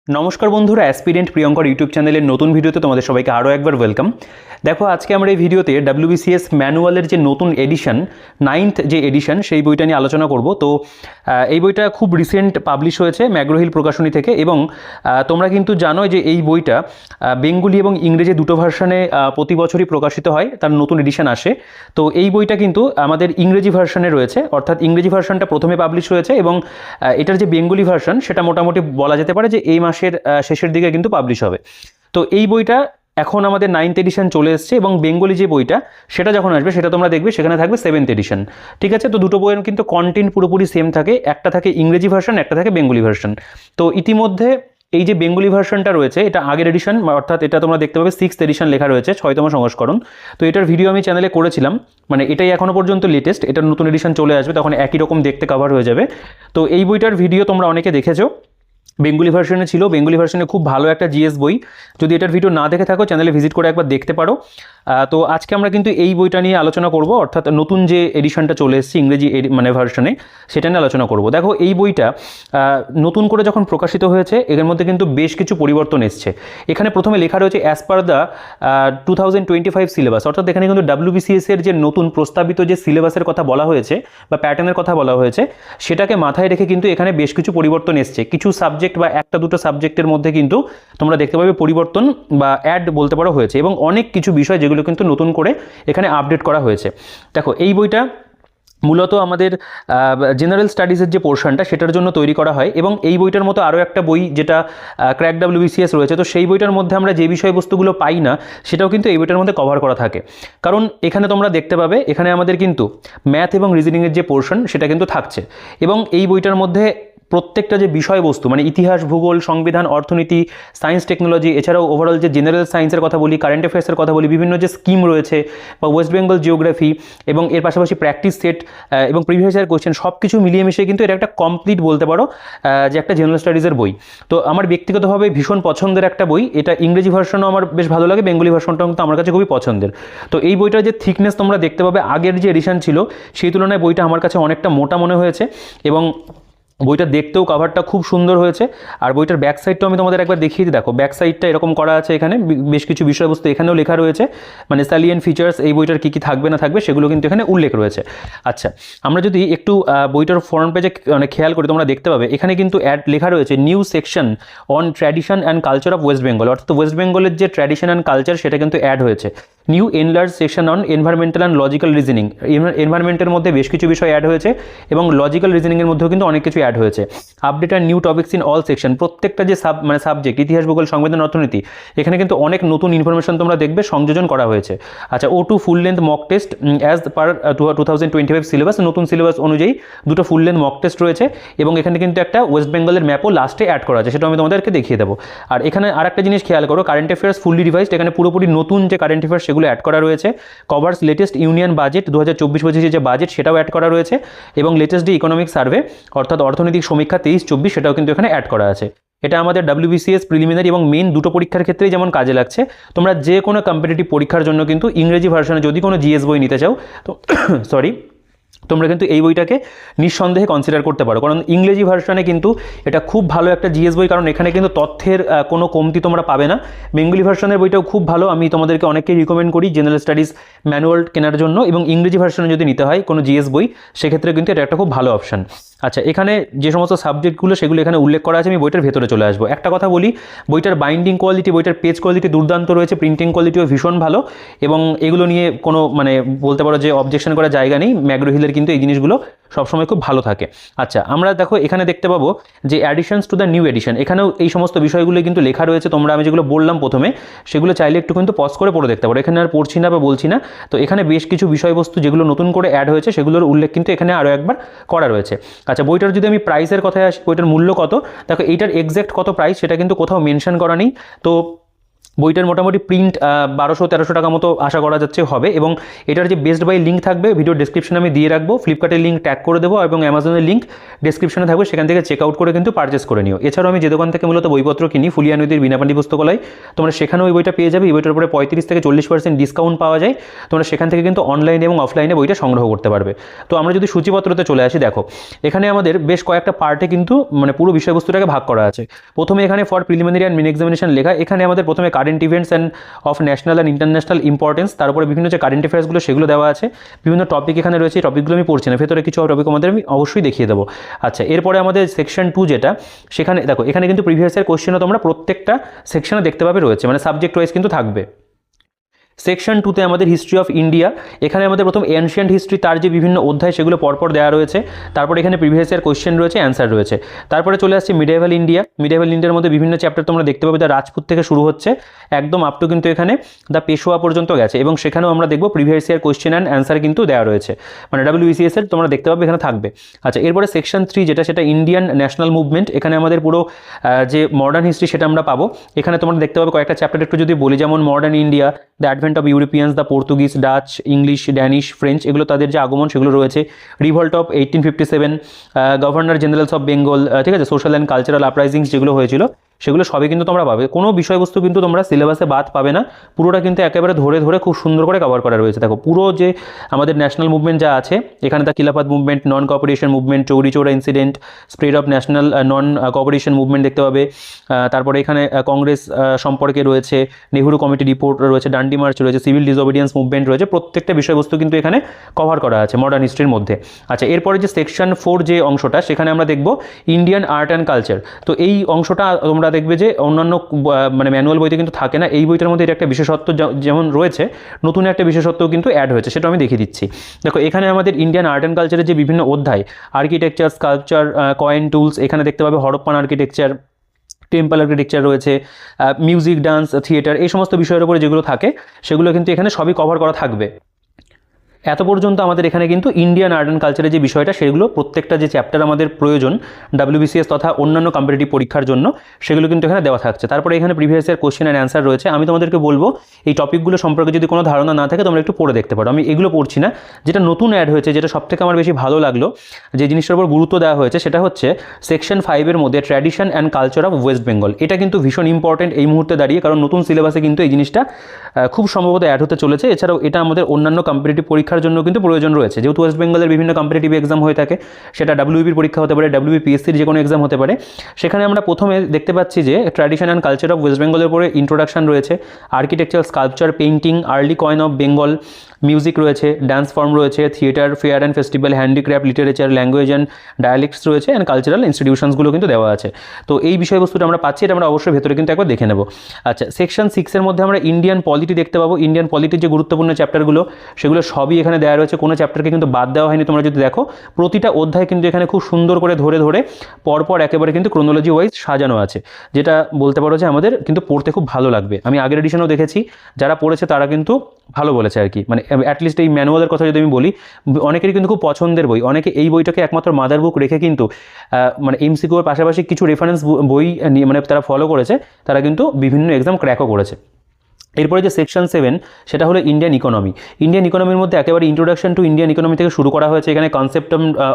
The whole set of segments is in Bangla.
নমস্কার বন্ধুরা, অ্যাসপিরেন্ট প্রিয়ঙ্কর ইউটিউব চ্যানেলের নতুন ভিডিওতে তোমাদের সবাইকে আরও একবার ওয়েলকাম। দেখো, আজকে আমরা এই ভিডিওতে WBCS ম্যানুয়ালের যে নতুন এডিশন, 9th যে এডিশন, সেই বইটা নিয়ে আলোচনা করব। তো এই বইটা খুব রিসেন্ট পাবলিশ হয়েছে ম্যাগ্রোহিল প্রকাশনী থেকে, এবং তোমরা কিন্তু জানো যে এই বইটা বেঙ্গলি এবং ইংরেজি দুটো ভার্সনে প্রতি বছরই প্রকাশিত হয়, তার নতুন এডিশন আসে। তো এই বইটা কিন্তু আমাদের ইংরেজি ভার্সনে রয়েছে, অর্থাৎ ইংরেজি ভার্সনটা প্রথমে পাবলিশ হয়েছে, এবং এটার যে বেঙ্গলি ভার্সন সেটা মোটামুটি বলা যেতে পারে যে এই মাসের শেষের দিকে কিন্তু পাবলিশ হবে। তো এই বইটা এখন আমাদের 9th এডিশন চলে এসছে, এবং বেঙ্গলি যে বইটা সেটা যখন আসবে সেটা তোমরা দেখবে সেখানে থাকবে 7th এডিশন। ঠিক আছে, তো দুটো বইয়ের কিন্তু কন্টেন্ট পুরোপুরি সেম থাকে, একটা থাকে ইংরেজি ভার্সন, একটা থাকে বেঙ্গলি ভার্সন। তো ইতিমধ্যে এই যে বেঙ্গলি ভার্সনটা রয়েছে এটা আগের এডিশন, অর্থাৎ এটা তোমরা দেখতে পাবে 6th এডিশন লেখা রয়েছে, 6তম সংস্করণ। তো এটার ভিডিও আমি চ্যানেলে করেছিলাম, মানে এটাই এখনো পর্যন্ত লেটেস্ট। এটার নতুন এডিশন চলে আসবে, তখন একই রকম দেখতে কভার হয়ে যাবে। তো এই বইটার ভিডিও তোমরা অনেকে দেখেছো, বেঙ্গলি ভার্সনে ছিল। বেঙ্গলি ভার্সনে খুব ভালো একটা জিএস বই, যদি এটার ভিডিও না দেখে থাকো চ্যানেলে ভিজিট করে একবার দেখতে পারো। তো আজকে আমরা কিন্তু এই বইটা নিয়ে আলোচনা করব, অর্থাৎ নতুন যে এডিশনটা চলে এসেছে ইংরেজি মানে ভার্সনে, সেটা নিয়ে আলোচনা করব। দেখো, এই বইটা নতুন করে যখন প্রকাশিত হয়েছে এর মধ্যে কিন্তু বেশ কিছু পরিবর্তন এসছে। এখানে প্রথমে লেখা রয়েছে অ্যাজ পার দ্য 2025 সিলেবাস, অর্থাৎ এখানে কিন্তু WBCS এর যে নতুন প্রস্তাবিত যে সিলেবাসের কথা বলা হয়েছে বা প্যাটার্নের কথা বলা হয়েছে, সেটাকে মাথায় রেখে কিন্তু এখানে বেশ কিছু পরিবর্তন এসছে। কিছু সাবজেক্ট বা একটা দুটো সাবজেক্টের মধ্যে কিন্তু তোমরা দেখতে পাবে পরিবর্তন বা অ্যাড বলতে পারো হয়েছে, এবং অনেক কিছু বিষয় যেগুলো কিন্তু নতুন করে এখানে আপডেট করা হয়েছে। দেখো, এই বইটা মূলত আমাদের জেনারেল স্টাডিজের যে পোর্শনটা সেটার জন্য তৈরি করা হয়, এবং এই বইটার মতো আরও একটা বই যেটা ক্র্যাক WBCS রয়েছে, তো সেই বইটার মধ্যে আমরা যে বিষয়বস্তুগুলো পাই না সেটাও কিন্তু এই বইটার মধ্যে কভার করা থাকে। কারণ এখানে তোমরা দেখতে পাবে এখানে আমাদের কিন্তু ম্যাথ এবং রিজনিংয়ের যে পোর্শন সেটা কিন্তু থাকছে, এবং এই বইটার মধ্যে প্রত্যেকটা যে বিষয়বস্তু মানে ইতিহাস, ভূগোল, সংবিধান, অর্থনীতি, সায়েন্স, টেকনোলজি, এছাড়াও ওভারঅল যে জেনারেল সায়েন্সের কথা বলি, কারেন্ট অ্যাফেয়ার্সের কথা বলি, বিভিন্ন যে স্কিম রয়েছে বা ওয়েস্ট বেঙ্গল জিওগ্রাফি, এবং এর পাশাপাশি প্র্যাকটিস সেট এবং প্রিভিয়াস ইয়ার কোয়েশ্চেন, সব কিছু মিলিয়ে মিশিয়ে কিন্তু এটা একটা কমপ্লিট বলতে পারো যে একটা জেনারেল স্টাডিজের বই। তো আমার ব্যক্তিগতভাবে ভীষণ পছন্দের একটা বই এটা। ইংরেজি ভার্সনও আমার বেশ ভালো লাগে, বেঙ্গলি ভার্সনটাও কিন্তু আমার কাছে খুবই পছন্দের। তো এই বইটার যে থিকনেস তোমরা দেখতে পাবে আগের যে এডিশন ছিল সেই তুলনায় বইটা আমার কাছে অনেকটা মোটা মনে হয়েছে, এবং বইটা দেখতেও কাভারটা খুব সুন্দর হয়েছে। আর বইটার ব্যাক সাইডটাও আমি তোমাদের একবার দেখিয়ে দিই। দেখো, ব্যাক সাইডটা এরকম করা আছে, এখানে বেশ কিছু বিষয়বস্তু এখানেও লেখা রয়েছে, মানে সালিয়েন্ট ফিচার্স এই বইটার কী কী থাকবে না থাকবে সেগুলো কিন্তু এখানে উল্লেখ রয়েছে। আচ্ছা, আমরা যদি একটু বইটার ফ্রন্ট পেজে মানে খেয়াল করি তোমরা দেখতে পাবে এখানে কিন্তু অ্যাড লেখা রয়েছে new section on tradition and culture of West Bengal, অর্থাৎ ওয়েস্ট বেঙ্গলের যে ট্র্যাডিশন অ্যান্ড কালচার সেটা কিন্তু অ্যাড হয়েছে। New enlarge section on environmental and logical reasoning, এনভায়রনমেন্টের মধ্যে বেশ কিছু বিষয় অ্যাড হয়েছে, এবং লজিক্যাল রিজনিংয়ের মধ্যেও কিন্তু অনেক কিছু অ্যাড হয়েছে। আপডেট আর new topics in all section, প্রত্যেকটা যে সাবজেক্ট ইতিহাস, ভূগোল, সংবিধান, অর্থনীতি, এখানে কিন্তু অনেক নতুন ইনফরমেশন তোমরা দেখবে সংযোজন করা হয়েছে। আচ্ছা, O2 full length mock test as per 2025 syllabus, নতুন সিলেবাস অনুযায়ী দুটো ফুল লেন্থ মক টেস্ট রয়েছে, এবং এখানে কিন্তু একটা ওয়েস্ট বেঙ্গলের ম্যাপও লাস্টে অ্যাড করা আছে, সেটা আমি তোমাদেরকে দেখিয়ে দেবো। আর এখানে আর একটা জিনিস খেয়াল করো, কারেন্ট অ্যাফেয়ার্স ফুললি রিভাইজড, এখানে পুরোপুরি নতুন যে কারেন্ট অ্যাফেয়ার্স সেগুলো অ্যাড করা রয়েছে। কভার্স লেটেস্ট ইউনিয়ন বাজেট 2024-25 যে বাজেট সেটাও অ্যাড করা রয়েছে, এবং লেটেস্ট যে ইকোনমিক সার্ভে অর্থাৎ অর্থনৈতিক সমীক্ষা 23-24 সেটাও কিন্তু এখানে অ্যাড করা আছে। এটা আমাদের WBCS প্রিলিমিনারি এবং মেইন দুটো পরীক্ষার ক্ষেত্রেই যেমন কাজে লাগছে, তোমরা যে কোনো কম্পিটিটিভ পরীক্ষার জন্য কিন্তু ইংরেজি ভার্সনে যদি কোনো জিএস বই নিতে চাও তো সরি তোমরা কিন্তু এই বইটাকে নিঃসন্দেহে কনসিডার করতে পারো, কারণ ইংরেজি ভার্সনে কিন্তু এটা খুব ভালো একটা জিএস বই, কারণ এখানে কিন্তু তথ্যের কোনো কমতি তোমরা পাবে না। বেঙ্গলি ভার্সনের বইটাও খুব ভালো, আমি তোমাদেরকে অনেককেই রিকমেন্ড করি জেনারেল স্টাডিজ ম্যানুয়াল কেনার জন্য, এবং ইংরেজি ভার্সনে যদি নিতে হয় কোনো জিএস বই সেক্ষেত্রে কিন্তু এটা একটা খুব ভালো অপশান। আচ্ছা, এখানে যে সমস্ত সাবজেক্টগুলো সেগুলো এখানে উল্লেখ করা আছে, আমি বইটার ভেতরে চলে আসবো। একটা কথা বলি, বইটার বাইন্ডিং কোয়ালিটি, বইটার পেজ কোয়ালিটি দুর্দান্ত রয়েছে, প্রিন্টিং কোয়ালিটিও ভীষণ ভালো, এবং এগুলো নিয়ে কোনো মানে বলতে পারো যে অবজেকশন করার জায়গা নেই। ম্যাগ্রোহিলের কিন্তু এই জিনিসগুলো সবসময় খুব ভালো থাকে। আচ্ছা, আমরা দেখো এখানে দেখতে পাবো যে অ্যাডিশনস টু দ্য নিউ এডিশন, এখানেও এই সমস্ত বিষয়গুলো কিন্তু লেখা রয়েছে। তোমরা আমি যেগুলো বললাম প্রথমে সেগুলো চাইলে একটু কিন্তু পজ করে পড়ে দেখতে পারো, এখানে আর পড়ছি না বা বলছি না। তো এখানে বেশ কিছু বিষয়বস্তু যেগুলো নতুন করে অ্যাড হয়েছে সেগুলোর উল্লেখ কিন্তু এখানে আরও একবার করা রয়েছে। আচ্ছা, বইটার যদি আমি প্রাইসের কথায় আসি, বইটার মূল্য কত, দেখো এইটার এক্স্যাক্ট কত প্রাইস সেটা কিন্তু কোথাও মেনশন করা নেই। তো বইটার মোটামুটি প্রিন্ট 1200-1300 টাকা মতো আশা করা যাচ্ছে হবে, এবং এটার যে বেস্ট বাই লিঙ্ক থাকবে ভিডিও ডেসক্রিপশনে আমি দিয়ে রাখবো, ফ্লিপকার্টের লিঙ্ক ট্যাগ করে দেবো এবং অ্যামাজনের লিঙ্ক ডেসক্রিপশনে থাকবে, সেখান থেকে চেক আউট করে কিন্তু পারচেস করে নিও। এছাড়াও আমি যে দোকান থেকে মূলত বইপত্র কিনি, ফুলিয়া নদীর বিনাপানি পুস্তকালয়, তোমরা সেখানেও ওই বইটা পেয়ে যাবে। এই বইটার উপরে 35-40% ডিসকাউন্ট পাওয়া যায়, তোমরা সেখান থেকে কিন্তু অনলাইনে এবং অফলাইনে বইটা সংগ্রহ করতে পারবে। তো আমরা যদি সূচিপত্রতে চলে আসি, দেখো এখানে আমাদের বেশ কয়েকটা পার্টে কিন্তু মানে পুরো বিষয়বস্তুটাকে ভাগ করা আছে। প্রথমে এখানে for preliminary and main examination লেখা, এখানে আমাদের প্রথমে current events and of national and international importance, তারপরে বিভিন্ন যে কারেন্ট অ্যাফেয়ার্সগুলো সেগুলো দেওয়া আছে, বিভিন্ন টপিক এখানে রয়েছে। এই টপিকগুলো আমি পড়ছি না, ভেতরে কিছু টপিক আমাদের আমি অবশ্যই দেখিয়ে দেবো। আচ্ছা, এরপরে আমাদের সেকশন 2 যেটা, সেখানে দেখো এখানে কিন্তু প্রিভিয়াস ইয়ার কোশ্চেনও তোমরা প্রত্যেকটা সেকশনে দেখতে পাবে রয়েছে, মানে সাবজেক্ট ওয়াইজ কিন্তু থাকবে। সেকশন 2তে আমাদের হিস্ট্রি অফ ইন্ডিয়া, এখানে আমাদের প্রথম এনশিয়েন্ট হিস্ট্রি, তার যে বিভিন্ন অধ্যায় সেগুলো পরপর দেওয়া রয়েছে। তারপর এখানে প্রিভিয়াস ইয়ার কোশ্চেন রয়েছে, অ্যান্সার রয়েছে। তারপরে চলে আসছে মিডিয়েভাল ইন্ডিয়া। মিডিয়েভাল ইন্ডিয়ার মধ্যে বিভিন্ন চ্যাপ্টার তোমরা দেখতে পাবে, দ্য রাজপুত থেকে শুরু হচ্ছে একদম আপ টু কিন্তু এখানে দ্য পেশোয়া পর্যন্ত গেছে, এবং সেখানেও আমরা দেখবো previous year question and answer কিন্তু দেওয়া রয়েছে, মানে WBCS এর তোমরা দেখতে পাবে এখানে থাকবে। আচ্ছা, এরপরে সেকশন 3 যেটা, সেটা ইন্ডিয়ান ন্যাশনাল মুভমেন্ট। এখানে আমাদের পুরো যে মডার্ন হিস্ট্রি সেটা আমরা পাবো। এখানে তোমরা দেখতে পাবে কয়েকটা চ্যাপ্টার একটু যদি বলি, যেমন modern India, the advent of Europeans, the Portuguese, Dutch, English, Danish, French, এগুলো তাদের যে আগমন সেগুলো রয়েছে। Revolt of 1857, governor generals of Bengal, ঠিক আছে, সোশ্যাল অ্যান্ড কালচারাল আপরাইজিংস যেগুলো হয়েছিল সেগুলো সবই কিন্তু তোমরা পাবে। কোনো বিষয়বস্তু কিন্তু তোমরা সিলেবাসে বাদ পাবে না, পুরোটা কিন্তু একেবারে ধরে ধরে খুব সুন্দর করে কভার করা রয়েছে। দেখো পুরো যে আমাদের ন্যাশনাল মুভমেন্ট যা আছে এখানে, দ্য খিলাফত movement, non cooperation movement, Chauri Chaura incident, spread of national non cooperation movement দেখতে পাবে। তারপরে এখানে কংগ্রেস সম্পর্কে রয়েছে, নেহরু কমিটি রিপোর্ট রয়েছে, ডান্ডি মার্চ রয়েছে, সিভিল ডিসওবিডিয়েন্স মুভমেন্ট রয়েছে, প্রত্যেকটা বিষয়বস্তু কিন্তু এখানে কভার করা আছে মডার্ন হিস্ট্রির মধ্যে। আচ্ছা, এরপরে যে সেকশন 4 যে অংশটা, সেখানে আমরা দেখব ইন্ডিয়ান আর্ট অ্যান্ড কালচার। তো এই অংশটা তোমরা দেখবে যে অন্যান্য মানে ম্যানুয়াল বইতে কিন্তু থাকে না, এই বইটার মধ্যে এটা একটা বিশেষত্ব যেমন রয়েছে, নতুন একটা বিশেষত্ব কিন্তু অ্যাড হয়েছে, সেটা আমি দেখিয়ে দিচ্ছি। দেখো এখানে আমাদের ইন্ডিয়ান আর্ট অ্যান্ড কালচারের যে বিভিন্ন অধ্যায়, আর্কিটেকচার, স্কাল্পচার, কয়েন টুলস, এখানে দেখতে পাবে হরপ্পান আর্কিটেকচার, টেম্পল আর্কিটেকচার রয়েছে, মিউজিক, ডান্স, থিয়েটার, এই সমস্ত বিষয়ের উপরে যেগুলো থাকে সেগুলো কিন্তু এখানে সবই কভার করা থাকবে। এত পর্যন্ত আমাদের এখানে কিন্তু ইন্ডিয়ান আর্ট অ্যান্ড কালচারের যে বিষয়টা, সেগুলো প্রত্যেকটা যে চ্যাপ্টার আমাদের প্রয়োজন WBCS তথা অন্যান্য কম্পিটিটিভ পরীক্ষার জন্য, সেগুলো কিন্তু এখানে দেওয়া থাকছে। তারপরে এখানে previous year question and answer রয়েছে। আমি তোমাদেরকে বলবো এই টপিকগুলো সম্পর্কে যদি কোনো ধারণা না থাকে তোমরা একটু পড়ে দেখতে পারো, আমি এগুলো পড়ছি না। যেটা নতুন অ্যাড হয়েছে, যেটা সবথেকে আমার বেশি ভালো লাগলো, যে জিনিসটার উপর গুরুত্ব দেওয়া হয়েছে, সেটা হচ্ছে সেকশন 5-এর মধ্যে tradition and culture of West Bengal. এটা কিন্তু ভীষণ ইম্পর্টেন্ট এই মুহূর্তে দাঁড়িয়ে, কারণ নতুন সিলেবাসে কিন্তু এই জিনিসটা খুব সম্ভবত অ্যাড হতে চলেছে। এছাড়াও এটা আমাদের অন্যান্য কম্পিটিটিভ পরীক্ষার জন্য কিন্তু প্রয়োজন রয়েছে, যেহেতু ওয়েস্ট বেঙ্গলের বিভিন্ন কম্পিটিটিভ এক্সাম হয়ে থাকে, সেটা WBর পরীক্ষা হতে পারে, WBPSCর যে কোনো এক্সাম হতে পারে। সেখানে আমরা প্রথমে দেখতে পাচ্ছি যে tradition and culture of West বেঙ্গলের উপরে ইন্ট্রোডাকশন রয়েছে, architecture, sculpture, painting, early coin of Bengal, music রয়েছে, ডান্স ফর্ম রয়েছে, theatre, fair and festival, handicraft, literature, language and ডায়ালেক্টস রয়েছে, অ্যান্ড কালচারাল ইনস্টিটিউশনসগুলো কিন্তু দেওয়া আছে। তো এই বিষয়বস্তুটা আমরা পাচ্ছি, এটা আমরা অবশ্যই ভেতরে কিন্তু একবার দেখে নেব। আচ্ছা, সেকশন 6-এর মধ্যে আমরা ইন্ডিয়ান পলিটি দেখতে পাবো। ইন্ডিয়ান পলিটির যে গুরুত্বপূর্ণ চ্যাপ্টারগুলো সেগুলো সবই এখানে দেওয়া রয়েছে, কোনো চ্যাপ্টারকে কিন্তু বাদ দেওয়া হয়নি। তোমরা যদি দেখো প্রতিটা অধ্যায় কিন্তু এখানে খুব সুন্দর করে ধরে ধরে পরপর একেবারে কিন্তু ক্রোনোলজি ওয়াইজ সাজানো আছে, যেটা বলতে পারো যে আমাদের কিন্তু পড়তে খুব ভালো লাগবে। আমি আগের এডিশনেও দেখেছি যারা পড়েছে তারা কিন্তু ভালো বলেছে আর কি, মানে অ্যাটলিস্ট এই ম্যানুয়ালের কথা যদি আমি বলি, অনেকেরই কিন্তু খুব পছন্দের বই, অনেকে এই বইটাকে একমাত্র মাদার বুক রেখে কিন্তু মানে MCQর পাশাপাশি কিছু রেফারেন্স বই নিয়ে মানে তারা ফলো করেছে, তারা কিন্তু বিভিন্ন এক্সাম ক্র্যাকও করেছে। এরপরে যে সেকশন 7 সেটা হলো ইন্ডিয়ান ইকোনমি। ইন্ডিয়ান ইকোনমির মধ্যে একেবারে ইন্ট্রোডাকশন টু ইন্ডিয়ান ইকোনমি থেকে শুরু করা হয়েছে। এখানে concept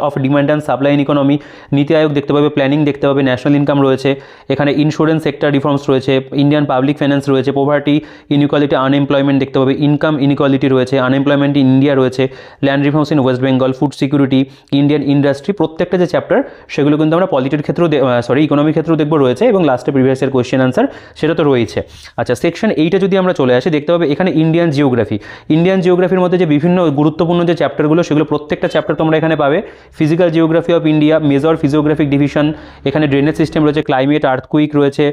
of demand and supply in economy, নীতি আয়োগ দেখতে পাবে, প্ল্যানিং দেখতে পাবে, ন্যাশনাল ইনকাম রয়েছে, এখানে ইন্স্যুরেন্স সেক্টর রিফর্মস রয়েছে, ইন্ডিয়ান পাবলিক ফাইন্যান্স রয়েছে, পোভার্টি ইনইকুয়ালিটি, আনএমপ্লয়মেন্ট দেখতে পাবে, ইনকাম ইনইকুয়ালিটি রয়েছে, আনএমপ্লয়মেন্ট ইন ইন্ডিয়া রয়েছে, land reforms in West Bengal, food security, Indian industry, প্রত্যেকটা যে চ্যাপ্টার সেগুলো কিন্তু আমরা পলিটির ক্ষেত্রেও ইকোনমির ক্ষেত্রেও দেখবো রয়েছে, এবং লাস্টে প্রিভিয়াস ইয়ার কোয়েশ্চেন আনসার সেটা তো রয়েছে। আচ্ছা, সেকশন 8-এ যদি আমরা চলে আসি দেখতে পাবে এখানে ইন্ডিয়ান জিওগ্রাফি। ইন্ডিয়ান জিওগ্রাফির মধ্যে যে বিভিন্ন গুরুত্বপূর্ণ যে চ্যাপ্টারগুলো সেগুলো প্রত্যেকটা চ্যাপ্টার তোমরা এখানে পাবে। Physical geography of India, major physiographic division, এখানে ড্রেনেজ সিস্টেম রয়েছে, ক্লাইমেট, আর্থকুইক রয়েছে,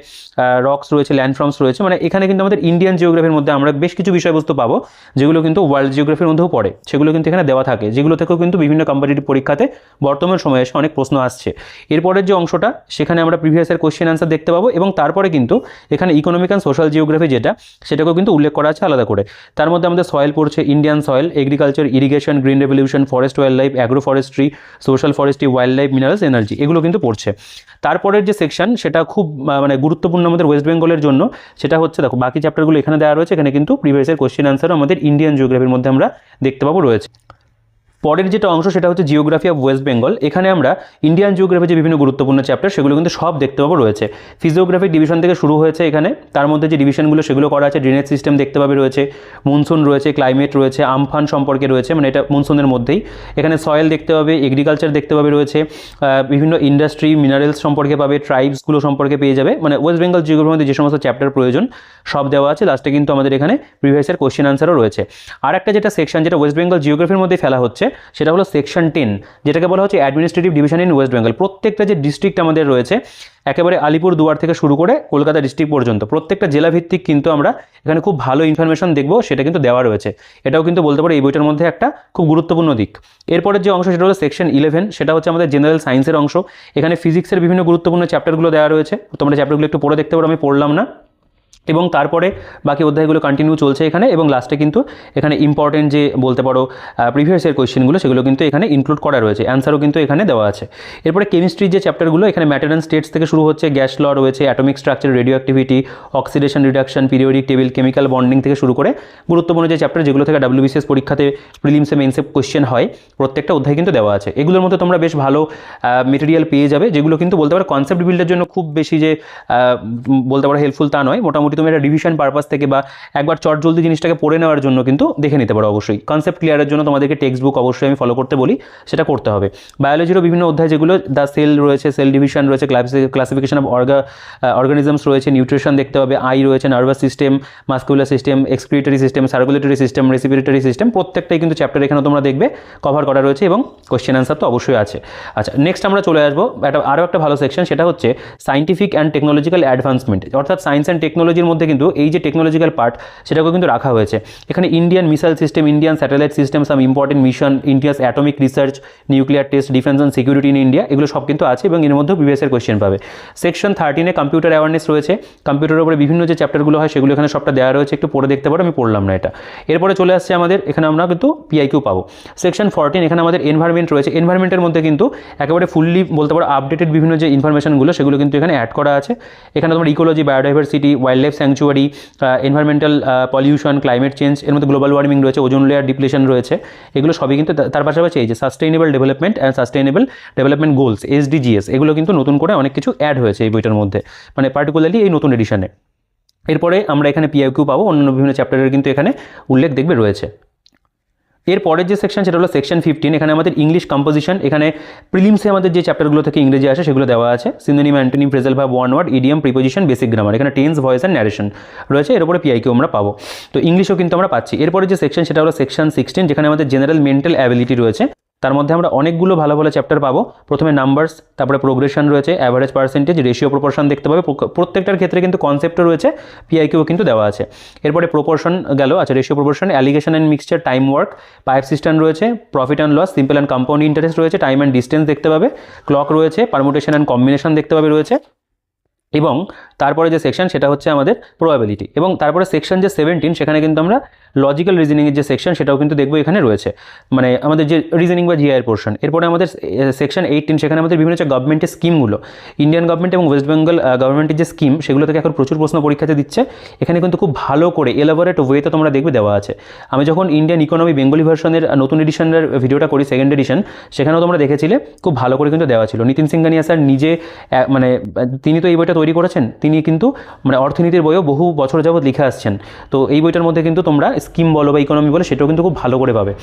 রক্স রয়েছে, ল্যান্ডফর্মস রয়েছে, মানে এখানে কিন্তু আমাদের ইন্ডিয়ান জিওগ্রাফির মধ্যে আমরা বেশ কিছু বিষয়বস্তু পাবো যেগুলো কিন্তু ওয়ার্ল্ড জিওগ্রাফির মধ্যেও পড়ে, সেগুলো কিন্তু এখানে দেওয়া থাকে, যেগুলো থেকেও কিন্তু বিভিন্ন কম্পিটিটিভ পরীক্ষাতে বর্তমান সময়ে এসে অনেক প্রশ্ন আসছে। এরপরের যে অংশটা সেখানে আমরা প্রিভিয়াস ইয়ার কোয়েশ্চেন আনসার দেখতে পাবো, এবং তারপরে কিন্তু এখানে ইকোনমিক অ্যান্ড সোশ্যাল জিওগ্রাফি যেটা, সেটা সেটাকেও কিন্তু উল্লেখ করা আছে আলাদা করে। তার মধ্যে আমাদের সয়েল পড়ছে, Indian soil, agriculture, irrigation, green revolution, forest wild life, agro forestry, social forestry, wild life, minerals, energy, এগুলো কিন্তু পড়ছে। তারপরের যে সেকশন সেটা খুব মানে গুরুত্বপূর্ণ আমাদের ওয়েস্ট বেঙ্গলের জন্য, সেটা হচ্ছে দেখো বাকি চ্যাপ্টারগুলো এখানে দেওয়া রয়েছে, এখানে কিন্তু প্রিভিয়াস ইয়ার কোশ্চেন আনসারও আমাদের ইন্ডিয়ান জিওগ্রাফির মধ্যে আমরা দেখতে পাবো রয়েছে। পরের যেটা অংশ সেটা হচ্ছে জিওগ্রাফি অফ ওয়েস্ট বেঙ্গল। এখানে আমরা ইন্ডিয়ান জিওগ্রাফি যে বিভিন্ন গুরুত্বপূর্ণ চ্যাপ্টার সেগুলো কিন্তু সব দেখতে পাবো রয়েছে। ফিজিওগ্রাফি ডিভিশন থেকে শুরু হয়েছে এখানে, তার মধ্যে যে ডিভিশনগুলো সেগুলো করা আছে, ড্রেনেজ সিস্টেম দেখতে পাবে রয়েছে, মনসুন রয়েছে, ক্লাইমেট রয়েছে, আমফান সম্পর্কে রয়েছে, মানে এটা মনসুনের মধ্যেই। এখানে সয়েল দেখতে পাবে, এগ্রিকালচার দেখতে পাবে রয়েছে, বিভিন্ন ইন্ডাস্ট্রি, মিনারেলস সম্পর্কে পাবে, ট্রাইবসগুলো সম্পর্কে পেয়ে যাবে, মানে ওয়েস্ট বেঙ্গল জিওগ্রাফির মধ্যে যে সমস্ত চ্যাপ্টার প্রয়োজন সব দেওয়া আছে। লাস্টে কিন্তু আমাদের এখানে প্রিভিয়াস ইয়ার কোশ্চেন আনসারও রয়েছে। আর একটা যেটা সেকশন যেটা ওয়েস্ট বেঙ্গল জিওগ্রাফির মধ্যে ফেলা হচ্ছে সেটা হলো সেকশন 10, যেটাকে বলা হচ্ছে administrative division in West Bengal. প্রত্যেকটা যে ডিস্ট্রিক্ট আমাদের রয়েছে একেবারে আলিপুর দুয়ার থেকে শুরু করে কলকাতা ডিস্ট্রিক্ট পর্যন্ত প্রত্যেকটা জেলা ভিত্তিক কিন্তু আমরা এখানে খুব ভালো ইনফরমেশন দেখবো, সেটা কিন্তু দেওয়া রয়েছে। এটাও কিন্তু বলতে পারি এই বইটার মধ্যে একটা খুব গুরুত্বপূর্ণ দিক। এরপরের যে অংশ সেটা হলো সেকশন 11, সেটা হচ্ছে আমাদের জেনারেল সায়েন্সের অংশ। এখানে ফিজিক্সের বিভিন্ন গুরুত্বপূর্ণ চ্যাপ্টারগুলো দেওয়া রয়েছে, তোমরা চ্যাপ্টারগুলো একটু পড়ে দেখতে পারো, আমি পড়লাম না। এবং তারপরে বাকি অধ্যায়গুলো কন্টিনিউ চলছে এখানে, এবং লাস্টে কিন্তু এখানে ইম্পর্টেন্ট যে বলতে পারো প্রিভিয়াস ইয়ার কোয়েশ্চেনগুলো সেগুলো কিন্তু এখানে ইনক্লুড করা রয়েছে, অ্যান্সারও কিন্তু এখানে দেওয়া আছে। এরপরে কেমিস্ট্রির যে চ্যাপ্টারগুলো এখানে ম্যাটার অ্যান্ড স্টেটস থেকে শুরু হচ্ছে, গ্যাস ল রয়েছে, atomic structure, radio activity, oxidation reduction, periodic table, chemical bonding থেকে শুরু করে গুরুত্বপূর্ণ যে চ্যাপ্টার যেগুলো থেকে WBCS পরীক্ষাতে প্রিলিমসে মেন্সে কোয়েশ্চেন হয় প্রত্যেকটা অধ্যায় কিন্তু দেওয়া আছে। এগুলোর মধ্যে তোমরা বেশ ভালো মেটেরিয়াল পেয়ে যাবে, যেগুলো কিন্তু বলতে পারো কনসেপ্ট বিল্ডের জন্য খুব বেশি যে বলতে পারো হেল্পফুল তা নয়। মোটামুটি তুমি একটা ডিভিশন পারপাস থেকে বা একবার চট জলদি জিনিসটাকে পড়ে নেওয়ার জন্য কিন্তু দেখে নিতে পারো। অবশ্যই কনসেপ্ট ক্লিয়ারের জন্য তোমাদেরকে টেক্সট বুক অবশ্যই আমি ফলো করতে বলি, সেটা করতে হবে। বায়োলজিরও বিভিন্ন অধ্যায় যেগুলো দ্য সেল রয়েছে, সেল ডিভিশন রয়েছে, ক্লাসিফিকেশন অফ অর্গানিজমস রয়েছে, নিউট্রিশন দেখতে হবে, আই রয়েছে, nervous system, muscular system, excretory system, circulatory system, respiratory system, প্রত্যেকটাই কিন্তু চ্যাপ্টার এখানে তোমরা দেখবে কভার করা রয়েছে, এবং কোশ্চেন আনসার তো অবশ্যই আছে। আচ্ছা, নেক্সট আমরা চলে আসবো আরও একটা ভালো সেকশন, সেটা হচ্ছে সায়েন্টিফিক অ্যান্ড টেকনোলজিক্যাল অ্যাডভান্সমেন্ট। অর্থাৎ সায়েন্স অ্যান্ড টেকনোলজির মধ্যে কিন্তু এই যে টেকনোলজিক্যাল পার্ট সেটাকেও কিন্তু রাখা হয়েছে এখানে। Indian missile system, Indian satellite system, some important mission, India's atomic research, nuclear test, defence and security in India, এগুলো সব কিন্তু আছে, এবং এর মধ্যেও প্রিভিয়াস ইয়ার কোয়েশ্চেন পাবে। সেকশন 13 কম্পিউটার অ্যাওয়ারনেস রয়েছে, কম্পিউটারের উপরে বিভিন্ন যে চ্যাপ্টারগুলো হয় সেগুলো এখানে সবটা দেওয়া রয়েছে, একটু পড়ে দেখতে পারো, আমি পড়লাম না এটা। এরপরে চলে আসছে আমাদের এখানে আমরা কিন্তু PIQ পাবো। সেকশন 14 এখানে আমাদের এনভায়রনমেন্ট রয়েছে। এনভায়রনমেন্টের মধ্যে কিন্তু একেবারে ফুললি বলতে পারো আপডেটেড বিভিন্ন যে ইনফরমেশনগুলো সেগুলো কিন্তু এখানে অ্যাড করা আছে। এখানে তোমার ecology, biodiversity, wild life sanctuary, environmental pollution, climate change, এর মধ্যে গ্লোবাল ওয়ার্মিং রয়েছে, ওজোন লেয়ার ডিপ্লেশন রয়েছে, এগুলো সবই কিন্তু। তার পাশাপাশি এই যে sustainable development and sustainable development goals, SDGs, এগুলো কিন্তু নতুন করে অনেক কিছু অ্যাড হয়েছে এই বইটার মধ্যে, মানে পার্টিকুলারলি এই নতুন এডিশনে। এরপরে আমরা এখানে PIQ পাবো, অন্যান্য বিভিন্ন চ্যাপ্টারের কিন্তু এখানে উল্লেখ দেখবে রয়েছে। এর পরের যে সেকশন সেটা হলো সেকশন 15, এখানে আমাদের ইংলিশ কম্পোজিশন। এখানে প্রিলিমসে আমাদের যে চ্যাপ্টারগুলো থেকে ইংরেজি আসে সেগুলো দেওয়া আছে, synonym, antonym, phrasal verb, one word, idiom, preposition, basic grammar, এখানে টেন্স, ভয়েস অ্যান্ড ন্যারেশন রয়েছে। এর উপরে PIQ আমরা পাবো, তো ইংলিশও কিন্তু আমরা পাচ্ছি। এরপরে যে সেকশন সেটা হলো সেকশন 16, যেখানে আমাদের জেনারেল মেন্টাল অ্যাবিলিটি রয়েছে। তার মধ্যে আমরা অনেকগুলো ভালো ভালো চ্যাপ্টার পাবো। প্রথমে নাম্বারস, তারপরে প্রোগ্রেশন রয়েছে, অ্যাভারেজ পার্সেন্টেজ, রেশিও প্রপোর্শন দেখতে পাবে। প্রত্যেকটার ক্ষেত্রে কিন্তু কনসেপ্টও রয়েছে, PIQও কিন্তু দেওয়া আছে। এরপরে প্রপোর্শন গেল, আচ্ছা ratio proportion, alligation and mixture, time work, pipe system রয়েছে, profit and loss, simple and compound interest রয়েছে, টাইম অ্যান্ড ডিস্টেন্স দেখতে পাবে, ক্লক রয়েছে, পারমুটেশন অ্যান্ড কম্বিনেশন দেখতে পাবে রয়েছে। এবং তারপরে যে সেকশন সেটা হচ্ছে আমাদের প্রবাবিলিটি। এবং তারপরে সেকশন যে 17 সেখানে কিন্তু আমরা লজিক্যাল রিজনিংয়ের যে সেকশন সেটাও কিন্তু দেখবো এখানে রয়েছে, মানে আমাদের যে রিজনিং বা GI এর পোর্শন। এরপরে আমাদের সেকশন 18, সেখানে আমাদের বিভিন্ন যে গভর্নমেন্টের স্কিমগুলো, ইন্ডিয়ান গভর্নমেন্ট এবং ওয়েস্ট বেঙ্গল গভর্নমেন্টের যে স্কিম সেগুলো থেকে এখন প্রচুর প্রশ্ন পরীক্ষাতে দিচ্ছে। এখানে কিন্তু খুব ভালো করে এলাবোরেট ওয়েতে তোমরা দেখবে দেওয়া আছে। আমি যখন ইন্ডিয়ান ইকোনমি বেঙ্গলি ভার্সনের নতুন এডিশনের ভিডিওটা করি, সেকেন্ড এডিশন, সেখানেও তোমরা দেখেছিলে খুব ভালো করে কিন্তু দেওয়া ছিল। নিতিন সিংহানিয়া স্যার নিজে মানে তিনি তো এই বইটা তৈরি করেছেন, তিনি কিন্তু মানে অর্থনীতির বইও বহু বছর যাবত লিখে আসছেন। তো এই বইটার মধ্যে কিন্তু তোমরা স্কিম বলো বা ইকোনমি বলো সেটাও কিন্তু খুব ভালো করে পাবে।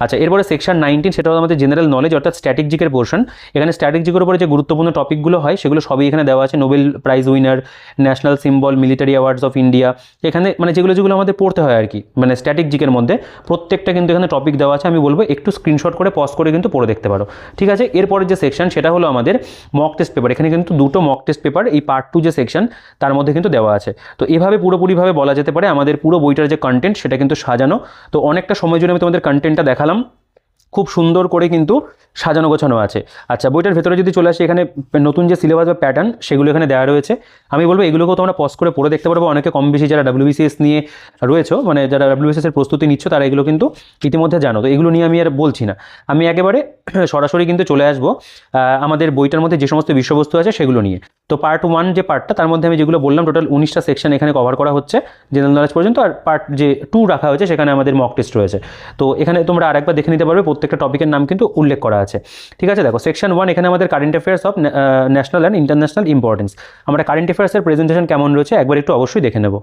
আচ্ছা, এরপরে সেকশন 19 সেটাও আমাদের জেনারেল নলেজ অর্থাৎ স্ট্র্যাটেজিকের পোর্শন। এখানে স্ট্র্যাটেজিকের উপরে যে গুরুত্বপূর্ণ টপিকগুলো হয় সেগুলো সবই এখানে দেওয়া আছে। Nobel prize winner, national symbol, military awards of India, এখানে মানে যেগুলো আমাদের পড়তে হয় আর কি, মানে স্ট্র্যাটেজিকের মধ্যে প্রত্যেকটা কিন্তু এখানে টপিক দেওয়া আছে। আমি বলবো একটু স্ক্রিনশট করে পজ করে কিন্তু পড়ে দেখতে পারো, ঠিক আছে। এরপরে যে সেকশন সেটা হলো আমাদের মক টেস্ট পেপার। এখানে কিন্তু দুটো মক টেস্ট পেপার এই পার্ট 2 যে সেকশন তার মধ্যে কিন্তু দেওয়া আছে। তো এভাবে পুরোপুরিভাবে বলা যেতে পারে আমাদের পুরো বইটার যে কন্টেন্ট সেটা কিন্তু সাজানো। তো অনেকটা সময় জন্য আমি তোমাদের কন্টেন্টটা দেখালাম। খুব সুন্দর করে কিন্তু সাজানো গোছানো আছে। আচ্ছা, বইটার ভেতরে যদি চলে আসি, এখানে নতুন যে সিলেবাস বা প্যাটার্ন সেগুলো এখানে দেওয়া রয়েছে। আমি বলবো এগুলোকেও তোমরা পজ করে পড়ে দেখতে পারবো। অনেকে কম বেশি যারা WBCS নিয়ে রয়েছে, মানে যারা WBCS এর প্রস্তুতি নিচ্ছ, তারা এগুলো কিন্তু ইতিমধ্যে জানো। তো এগুলো নিয়ে আমি আর বলছি না, আমি একেবারে সরাসরি কিন্তু চলে আসবো আমাদের বইটার মধ্যে যে সমস্ত বিষয়বস্তু আছে সেগুলো নিয়ে। তো পার্ট 1 যে পার্টটা, তার মধ্যে আমি যেগুলো বললাম টোটাল 19টা সেকশন এখানে কভার করা হচ্ছে জেনারেল নলেজ পর্যন্ত। আর পার্ট যে 2 রাখা হয়েছে সেখানে আমাদের মক টেস্ট রয়েছে। তো এখানে তোমরা আরেকবার দেখে নিতে পারবে, প্রত্যেকটা টপিকের নাম কিন্তু উল্লেখ করা আছে। ঠিক আছে, দেখো সেকশন 1 এখানে আমাদের current affairs of national and international importance. আমরা কারেন্ট অ্যাফেয়ার্সের প্রেজেন্টেশন কেমন রয়েছে একবার একটু অবশ্যই দেখে নেব।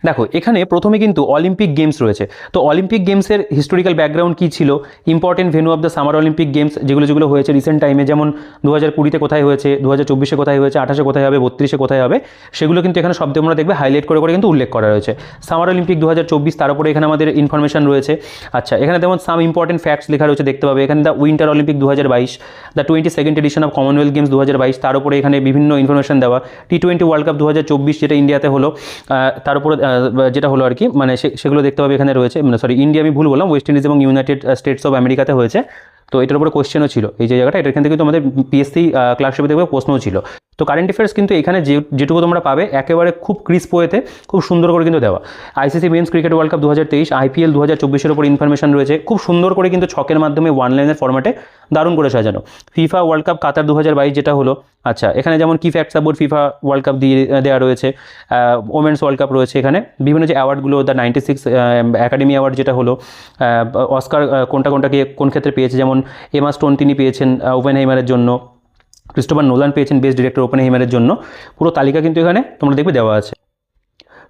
দেখো এখানে প্রথমে কিন্তু অলিম্পিক গেমস রয়েছে। তো অলিম্পিক গেমসের হিস্টোরিক্যাল ব্যাকগ্রাউন্ড কী ছিল, important venue of the summer Olympic games যেগুলো হয়েছে রিসেন্ট টাইমে, যেমন 2020-তে কোথায় হয়েছে, 2024-এ কোথায় হয়েছে, 28-এ কোথায় হবে, 32-এ কোথায় হবে, সেগুলো কিন্তু এখানে সব তোমরা দেখবে হাইলাইট করে করে কিন্তু উল্লেখ করা রয়েছে। সামার অলিম্পিক 2024, তার উপরে এখানে আমাদের ইনফরমেশন রয়েছে। আচ্ছা, এখানে যেমন সাম ইম্পর্টেন্ট ফ্যাক্টস লেখা রয়েছে দেখতে পাবে। এখানে the winter Olympic 2022, the 22nd edition of Commonwealth games 2022, তার উপরে এখানে বিভিন্ন ইনফরমেশন দেওয়া। T20 ওয়ার্ল্ড কাপ 2024 যেটা ইন্ডিয়াতে হলো, তার উপরে যেটা হলো আর কি, মানে সেগুলো দেখতে পাবে এখানে রয়েছে। মানে সরি, ইন্ডিয়া আমি ভুল বললাম, ওয়েস্ট ইন্ডিজ এবং ইউনাইটেড স্টেটস অফ আমেরিকাতে হয়েছে। তো এটার উপরে কোয়েশ্চেনও ছিল এই যে জায়গাটা, এখান থেকে কিন্তু আমাদের PSC ক্লার্কশিপে দেখবে প্রশ্নও ছিল। তো কারেন্ট অ্যাফেয়ার্স কিন্তু এখানে যেটুকু তোমরা পাবে একেবারে খুব ক্রিস্প ওয়েতে খুব সুন্দর করে কিন্তু দেওয়া। ICC men's cricket world cup 2023, IPL 2024-এর উপর ইনফরমেশন রয়েছে খুব সুন্দর করে কিন্তু ছকের মাধ্যমে ওয়ান লাইনের ফরম্যাটে দারুণ করে সাজানো। ফিফা ওয়ার্ল্ড কাপ কাতার 2022 যেটা হলো, আচ্ছা এখানে যেমন কি facts about FIFA world cup দিয়ে দেওয়া রয়েছে। ওমেন্স ওয়ার্ল্ড কাপ রয়েছে এখানে, বিভিন্ন যে অ্যাওয়ার্ডগুলো, দ্য 96 একাডেমি অ্যাওয়ার্ড যেটা হলো, অস্কার কোনটা কোন ক্ষেত্রে পেয়েছে, যেমন এমা স্টোন তিনি পেয়েছেন ওপেনহাইমারের জন্য, ক্রিস্টোফার নোলান পেয়েছেন বেস্ট ডিরেক্টর ওপেনহাইমারের জন্য। পুরো তালিকা কিন্তু এখানে তোমরা দেখবে দেওয়া আছে।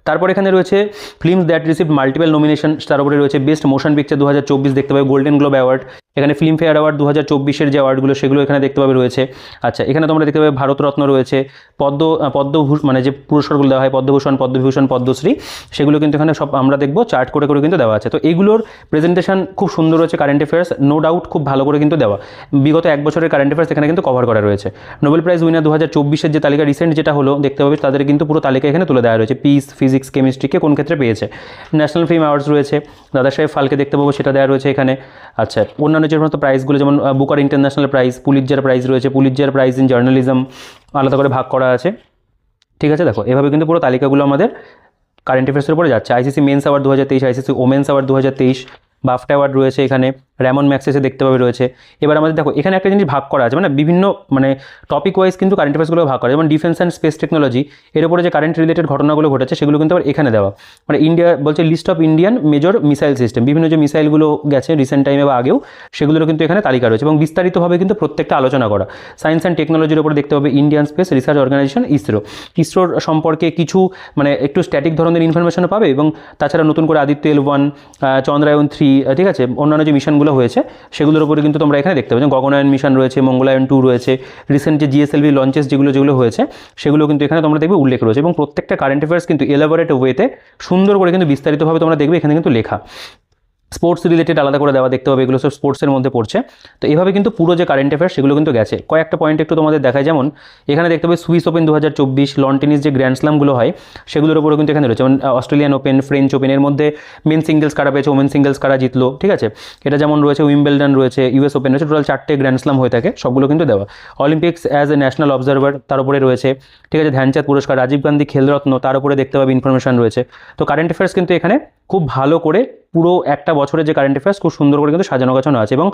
তারপর এখানে রয়েছে films that receive multiple nomination, তার উপরে রয়েছে বেস্ট মোশন পিকচার 2024 দেখতে পাবে, গোল্ডেন গ্লোব অ্যাওয়ার্ড, এখানে ফিল্মফেয়ার অ্যাওয়ার্ড 2024-এর যে অ্যাওয়ার্ডগুলো সেগুলো এখানে দেখতে পাবে রয়েছে। আচ্ছা, এখানে তোমরা দেখতে পাবে ভারতরত্ন রয়েছে, পদ্মভূষণ মানে যে পুরস্কারগুলো দেওয়া হয়, পদ্মভূষণ, পদ্মবিভূষণ, পদ্মশ্রী, সেগুলো কিন্তু এখানে সব আমরা দেখবো চার্ট করে করে কিন্তু দেওয়া আছে। তো এইগুলোর প্রেজেন্টেশন খুব সুন্দর রয়েছে। কারেন্ট অ্যাফেয়ার্স নো ডাউট খুব ভালো করে কিন্তু দেওয়া, বিগত 1 বছরের কারেন্ট অ্যাফেয়ার্স এখানে কিন্তু কভার করা রয়েছে। নোবেল প্রাইজ উইনার 2024-এর যে তালিকা রিসেন্ট যেটা হলো দেখতে পাবে, তাদের কিন্তু পুরো তালিকা এখানে তুলে দেওয়া রয়েছে। পিস, ফিজিক্স, কেমিস্ট্রিকে কোন ক্ষেত্রে পেয়েছে। ন্যাশনাল ফিল্ম অ্যাওয়ার্ডস রয়েছে, দাদা সাহেব ফালকে দেখতে পাবো, সেটা দেওয়া রয়েছে এখানে। আচ্ছা, অন্যান্য যে সমস্ত প্রাইজগুলো, যেমন Booker international prize, Pulitzer prize রয়েছে, পুলিৎজার প্রাইজ ইন জার্নালিজম আলাদা করে ভাগ করা আছে। ঠিক আছে, দেখো এভাবে কিন্তু পুরো তালিকাগুলো আমাদের কারেন্ট অ্যাফেয়ার্সের উপরে যাচ্ছে। ICC men's award 2023, ICC women's award 2023, BAFTA award রয়েছে এখানে, র্যামন ম্যাক্সেসে দেখতে পাবে রয়েছে। এবার আমাদের দেখো এখানে একটা জিনিস ভাগ করা আছে, মানে বিভিন্ন মানে টপিক ওয়াইজ কিন্তু কারেন্ট অ্যাফেয়ার্সগুলো ভাগ করা, যেমন ডিফেন্স অ্যান্ড স্পেস টেকনোলজি, এর উপরে যে কারেন্ট রিলেটেড ঘটনাগুলো ঘটেছে সেগুলো কিন্তু আবার এখানে দেওয়া। মানে ইন্ডিয়া বলছে list of Indian major missile system, বিভিন্ন যে মিসাইলগুলো গেছে রিসেন্ট টাইমে বা আগেও, সেগুলোরও কিন্তু এখানে তালিকা রয়েছে এবং বিস্তারিতভাবে কিন্তু প্রত্যেকটা আলোচনা করা। সায়েন্স অ্যান্ড টেকনোলজির উপরে দেখতে পাবে ইন্ডিয়ান স্পেস রিসার্চ অর্গানাইজেশন, ইসরোর সম্পর্কে কিছু মানে একটু স্ট্যাটিক ধরনের ইনফরমেশনও পাবে, এবং তাছাড়া নতুন করে আদিত্য L1, চন্দ্রায়ন 3, ঠিক আছে, অন্যান্য যে মিশনগুলো হয়েছে সেগুলোর উপরে কিন্তু তোমরা এখানে দেখতে পাবে। গগনায়ন মিশন রয়েছে, মঙ্গলায়ন 2 রয়েছে, রিসেন্ট যে GSLV লঞ্চেস যেগুলো হয়েছে সেগুলো কিন্তু এখানে তোমরা দেখবে উল্লেখ রয়েছে, এবং প্রত্যেকটা কারেন্ট অ্যাফেয়ার্স কিন্তু এলাবোরেট ওয়েতে সুন্দর করে কিন্তু বিস্তারিতভাবে তোমরা দেখবে এখানে কিন্তু লেখা। স্পোর্টস রিলেটেড আলাদা করে দেওয়া দেখতে পাবে, এগুলো সব স্পোর্টসের মধ্যে পড়ছে। তো এইভাবে কিন্তু পুরো যে কারেন্ট অ্যাফেয়ার্স সেগুলো কিন্তু গেছে। কয়েকটা পয়েন্ট একটু তোমাদের দেখায়, যেমন এখানে দেখতে পাবে সুইস ওপেন 2024, লন টেনিস যে গ্র্যান্ড স্ল্যামগুলো হয় সেগুলোর উপরেও কিন্তু এখানে রয়েছে, যেমন অস্ট্রেলিয়ান ওপেন, ফ্রেঞ্চ ওপেনের মধ্যে মেন সিঙ্গেলস কারা পেয়েছে, ওমেন সিঙ্গেলস কারা জিতলো, ঠিক আছে, এটা যেমন রয়েছে। উইম্বেলডন রয়েছে, US ওপেন রয়েছে, টোটাল 4টে গ্র্যান্ড স্ল্যাম হয়ে থাকে, সবগুলো কিন্তু দেওয়া। Olympics as a national observer তার উপরে রয়েছে, ঠিক আছে। ধ্যানচাঁদ পুরস্কার, রাজীব গান্ধী খেলরত্ন তার উপরে দেখতে পাবে ইনফরমেশন রয়েছে। তো কারেন্ট অ্যাফেয়ার্স কিন্তু এখানে খুব ভালো করে পুরো একটা বছরের যে কারেন্ট অ্যাফেয়ার্স খুব সুন্দর করে কিন্তু সাজানো গাছানো আছে, এবং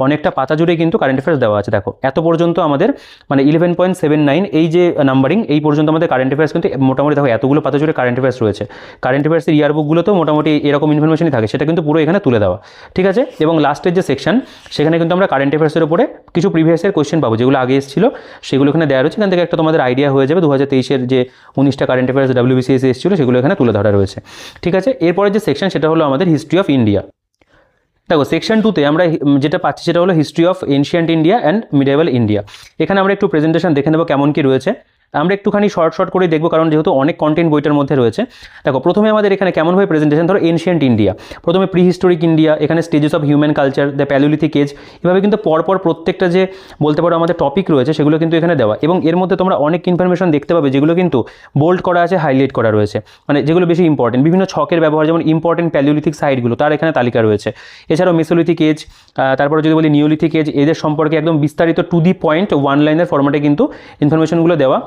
অনেকটা পাতা জুড়েই কিন্তু কারেন্ট অ্যাফেয়ার্স দেওয়া আছে। দেখো এত পর্যন্ত আমাদের মানে 11.79 এই যে নাম্বারিং, এই পর্যন্ত আমাদের কারেন্ট অ্যাফেয়ার্স কিন্তু মোটামুটি দেখো এতগুলো পাতা জুড়ে কারেন্ট অ্যাফেয়ার্স রয়েছে। কারেন্ট অ্যাফেয়ার্সের ইয়ারবুকগুলোতেও মোটামুটি এরকম ইনফরমেশনই থাকে, সেটা কিন্তু পুরো এখানে তুলে দেওয়া, ঠিক আছে। এবং লাস্টের যে সেকশন সেখানে কিন্তু আমরা কারেন্ট অ্যাফেয়ার্সের উপরে কিছু প্রিভিয়াসের কোয়েশ্চেন পাবো, যেগুলো আগে এসেছিল সেগুলো এখানে দেওয়া রয়েছে। এখান থেকে একটা তোমাদের আইডিয়া হয়ে যাবে 2023-এর যে 19টা কারেন্ট অ্যাফেয়ার্স WBCS এসেছিল সেগুলো এখানে তুলে ধরা রয়েছে, ঠিক আছে। এরপরে যে সেকশন সেটা হলো আমাদের হিস্ট্রি অফ ইন্ডিয়া। দেখো সেকশন 2তে আমরা যেটা পাচ্ছি সেটা হলো history of ancient India and medieval India. এখানে আমরা একটু প্রেজেন্টেশন দেখে নেবো কেমন কি রয়েছে। আমরা একটুখানি শর্ট করে দেখবো, কারণ যেহেতু অনেক কন্টেন্ট বইটার মধ্যে রয়েছে। দেখো প্রথমে আমাদের এখানে কেমনভাবে প্রেজেন্টেশন, ধরো এনশিয়েন্ট ইন্ডিয়া, প্রথমে প্রি হিস্টোরিক ইন্ডিয়া, এখানে stages of human culture, the palaeolithic age, এভাবে কিন্তু পরপর প্রত্যেকটা যে বলতে পারো আমাদের টপিক রয়েছে সেগুলো কিন্তু এখানে দেওয়া, এবং এর মধ্যে তোমরা অনেক ইনফরমেশন দেখতে পাবে যেগুলো কিন্তু বোল্ড করা আছে, হাইলাইট করা রয়েছে, মানে যেগুলো বেশি ইম্পর্টেন্ট। বিভিন্ন ছকের ব্যবহার, যেমন ইম্পর্টেন্ট প্যালিওলিথিক সাইটগুলো তার এখানে তালিকা রয়েছে। এছাড়াও মেসোলিথিক এজ, তারপরে যদি বলি নিওলিথিক এজ, এদের সম্পর্কে একদম বিস্তারিত টু দি পয়েন্ট ওয়ান লাইনের ফরম্যাটে কিন্তু ইনফরমেশনগুলো দেওয়া।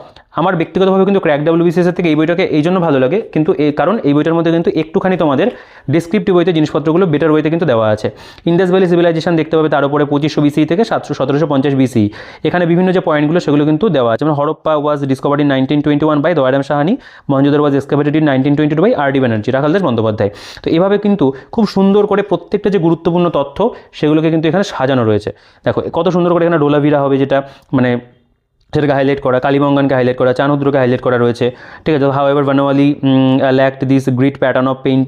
আমার ব্যক্তিগতভাবে কিন্তু ক্র্যাক WBCS থেকে এই বইটাকে এই জন্য ভালো লাগে, কিন্তু কারণ এই বইটার মধ্যে কিন্তু একটুখানি তোমাদের ডেসক্রিপটিভ বইতে জিনিসপত্রগুলো বেটার বইতে কিন্তু দেওয়া আছে। ইন্ডাস ভ্যালি সিভিলাইজেশন দেখতে পাবে, তার উপরে 2500 BC থেকে 1750 BC, এখানে বিভিন্ন যে পয়েন্টগুলো সেগুলো কিন্তু দেওয়া আছে। যেমন Harappa was discovered in 1921 by Dayaram Sahni, Mohenjodaro was excavated in 1922 by RD Banerji, Rakhal Das Bandyopadhyay. তো এভাবে কিন্তু খুব সুন্দর করে প্রত্যেকটা যে গুরুত্বপূর্ণ তথ্য সেগুলোকে কিন্তু এখানে সাজানো রয়েছে। দেখো কত সুন্দর করে এখানে ডোলাভিরা হবে, যেটা মানে সেটাকে হাইলাইট করা, কালীবঙ্গানকে হাইলাইট করা, চানুদ্রকে হাইলাইট করা রয়েছে, ঠিক আছে। However Banawali lacked this grid pattern of paint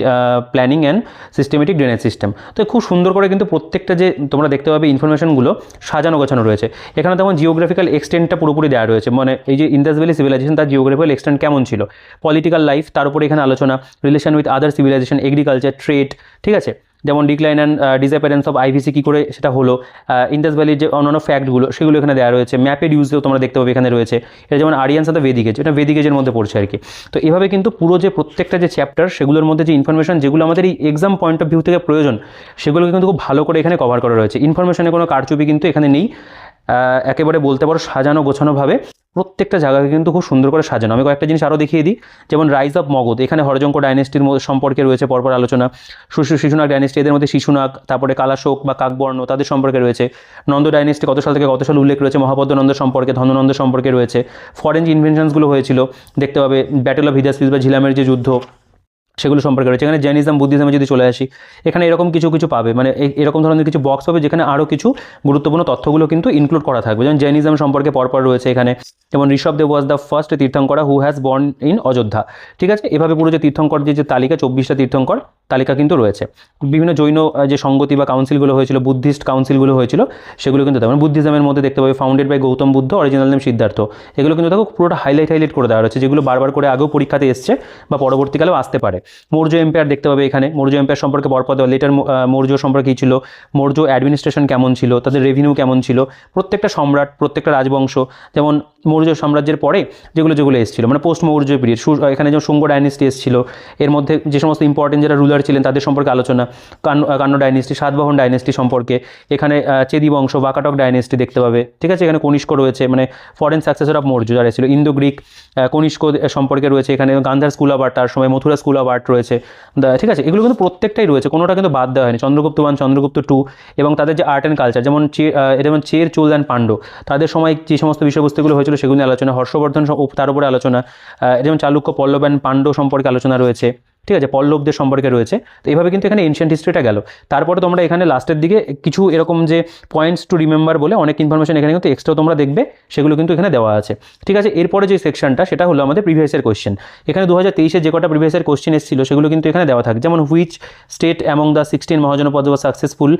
planning and systematic drainage system. তো খুব সুন্দর করে কিন্তু প্রত্যেকটা যে তোমরা দেখতে পাবে ইনফরমেশনগুলো সাজানো গোছানো রয়েছে। এখানে তেমন জিওগ্রাফিক্যাল এক্সটেন্টটা পুরোপুরি দেওয়া রয়েছে, মানে এই যে ইন্দাস ভ্যালি সিভিলাইজেশন তার জিওগ্রাফিক্যাল এক্সটেন্ট কেমন ছিল, পলিটিক্যাল লাইফ, তার উপরে এখানে আলোচনা, relation with other civilisation, agriculture, trade, ঠিক আছে। যেমন decline and disappearance of IVC কী করে সেটা হলো, ইন্দাস ভ্যালির যে অন্যান্য ফ্যাক্টগুলো সেগুলো এখানে দেওয়া রয়েছে। ম্যাপের ইউজেও তোমরা দেখতে পাবে এখানে রয়েছে। এটা যেমন আরিয়ান সাথে ভেদিক এজ, এটা ভেদিক এজের মধ্যে পড়ছে আর কি। তো এভাবে কিন্তু পুরো যে প্রত্যেকটা যে চ্যাপ্টার সেগুলোর মধ্যে যে ইনফরমেশন যেগুলো আমাদের এই এক্সাম পয়েন্ট অফ ভিউ থেকে প্রয়োজন সেগুলোকে কিন্তু খুব ভালো করে এখানে কভার করা রয়েছে। ইনফরমেশনে কোনো কারচুপি কিন্তু এখানে নেই, একেবারে বলতে পারো সাজানো গোছানোভাবে প্রত্যেকটা জায়গাকে কিন্তু খুব সুন্দর করে সাজানো। আমি কয়েকটা জিনিস আরও দেখিয়ে দিই, যেমন রাইজ অফ মগধ, এখানে হরজঙ্ক ডাইনেস্টির সম্পর্কে রয়েছে পরপর আলোচনা। শিশুনাগ ডাইনেস্টি, এদের মধ্যে শিশুনাগ, তারপরে কালাশোক বা কাকবর্ণ তাদের সম্পর্কে রয়েছে। নন্দ ডাইনেস্টি কত সাল থেকে কত সাল উল্লেখ রয়েছে, মহাপদ্ম নন্দ সম্পর্কে, ধননন্দ সম্পর্কে রয়েছে। ফরেন যে ইনভেনশনসগুলো হয়েছিল দেখতে পাবে, ব্যাটেল অফ হিদাসপিস বা ঝিলামের যে যুদ্ধ সেগুলো সম্পর্কে রয়েছে। এখানে জৈনিজম বুদ্ধিজমে যদি চলে আসি, এখানে এরকম কিছু পাবে, মানে এরকম ধরনের কিছু বক্স পাবে যেখানে আরও কিছু গুরুত্বপূর্ণ তথ্যগুলো কিন্তু ইনক্লুড করা থাকবে। যেমন জৈনিজম সম্পর্কে পরপর রয়েছে এখানে, যেমন Rishabhdev was the first tirthankar who has born in Ayodhya, ঠিক আছে। এভাবে পুরো যে তীর্থঙ্কর যে তালিকা 24টা তীর্থঙ্কর তালিকা কিন্তু রয়েছে। বিভিন্ন জৈন যে সংগতি বা কাউন্সিলগুলো হয়েছিল, বুদ্ধিস্ট কাউন্সিলগুলো হয়েছিল সেগুলো কিন্তু তেমন বুদ্ধিজমের মধ্যে দেখতে পাবে founded by Gautama Buddha, original name Siddhartha, এগুলো কিন্তু দেখো পুরোটা হাইলাইট করে দেওয়া রয়েছে, যেগুলো বারবার করে আগেও পরীক্ষাতে এসছে বা পরবর্তীকালেও আসতে পারে। মৌর্য এম্পায়ার দেখতে পাবে এখানে, মৌর্য এম্পায়ার সম্পর্কে পরপর লেটার মৌর্য সম্পর্কে কী ছিল, মৌর্য অ্যাডমিনিস্ট্রেশন কেমন ছিল, তাদের রেভিনিউ কেমন ছিল, প্রত্যেকটা সম্রাট, প্রত্যেকটা রাজবংশ, যেমন মৌর্য সাম্রাজ্যের পরে যেগুলো এসেছিল, মানে পোস্ট মৌর্য পিরিয়ড, এখানে যেমন শুঙ্গ ডাইনেস্টি এসেছিল, এর মধ্যে যে সমস্ত ইম্পর্টেন্ট যারা রুলার ছিলেন তাদের সম্পর্কে আলোচনা, কান্ন ডাইনেস্টি, সাতবাহন ডাইনেস্টি সম্পর্কে, এখানে চেদি বংশ, বাকাটক ডাইনেস্টি দেখতে পাবে, ঠিক আছে। এখানে কনিষ্ক রয়েছে, মানে ফরেন সাকসেসর অফ মৌর্য যারা ছিল, ইন্দো গ্রিক কনিষ্ক সম্পর্কে রয়েছে এখানে, গান্ধার স্কুল অফ আর্ট, তার সময় মথুরা স্কুল অফ আর্ট রয়েছে, ঠিক আছে। এগুলো কিন্তু প্রত্যেকটাই রয়েছে, কোনোটা কিন্তু বাদ দেওয়া হয়নি। চন্দ্রগুপ্ত 1, চন্দ্রগুপ্ত 2, এবং তাদের যে আর্ট অ্যান্ড কালচার, যেমন চের, চোল অ্যান্ড পাণ্ড্য, তাদের সময় যে সমস্ত বিষয়বস্তুগুলো হয়েছিল সেগুলো নিয়ে আলোচনা। হর্ষবর্ধন তার উপরে আলোচনা, যেমন চালুক্য, পল্লব অ্যান্ড পাণ্ড্য সম্পর্কে আলোচনা রয়েছে, ঠিক আছে, পল্লবদের সম্পর্কে রয়েছে। তো এইভাবে কিন্তু এখানে এনশিয়েন্ট হিস্ট্রিটা গেল। তারপরে তোমরা এখানে লাস্টের দিকে কিছু এরকম যে পয়েন্টস টু রিমেম্বার বলে অনেক ইনফরমেশন এখানে কিন্তু এক্সট্রা তোমরা দেখবে, সেগুলো কিন্তু এখানে দেওয়া আছে, ঠিক আছে। এরপরে যে সেকশনটা সেটা হলো আমাদের প্রিভিয়াসের কোশ্চেন। এখানে 2023-এ যে কটা প্রিভিয়াসের কোশ্চেন এসেছিল সেগুলো কিন্তু এখানে দেওয়া থাকে, যেমন which state among the 16 Mahajanapada was successful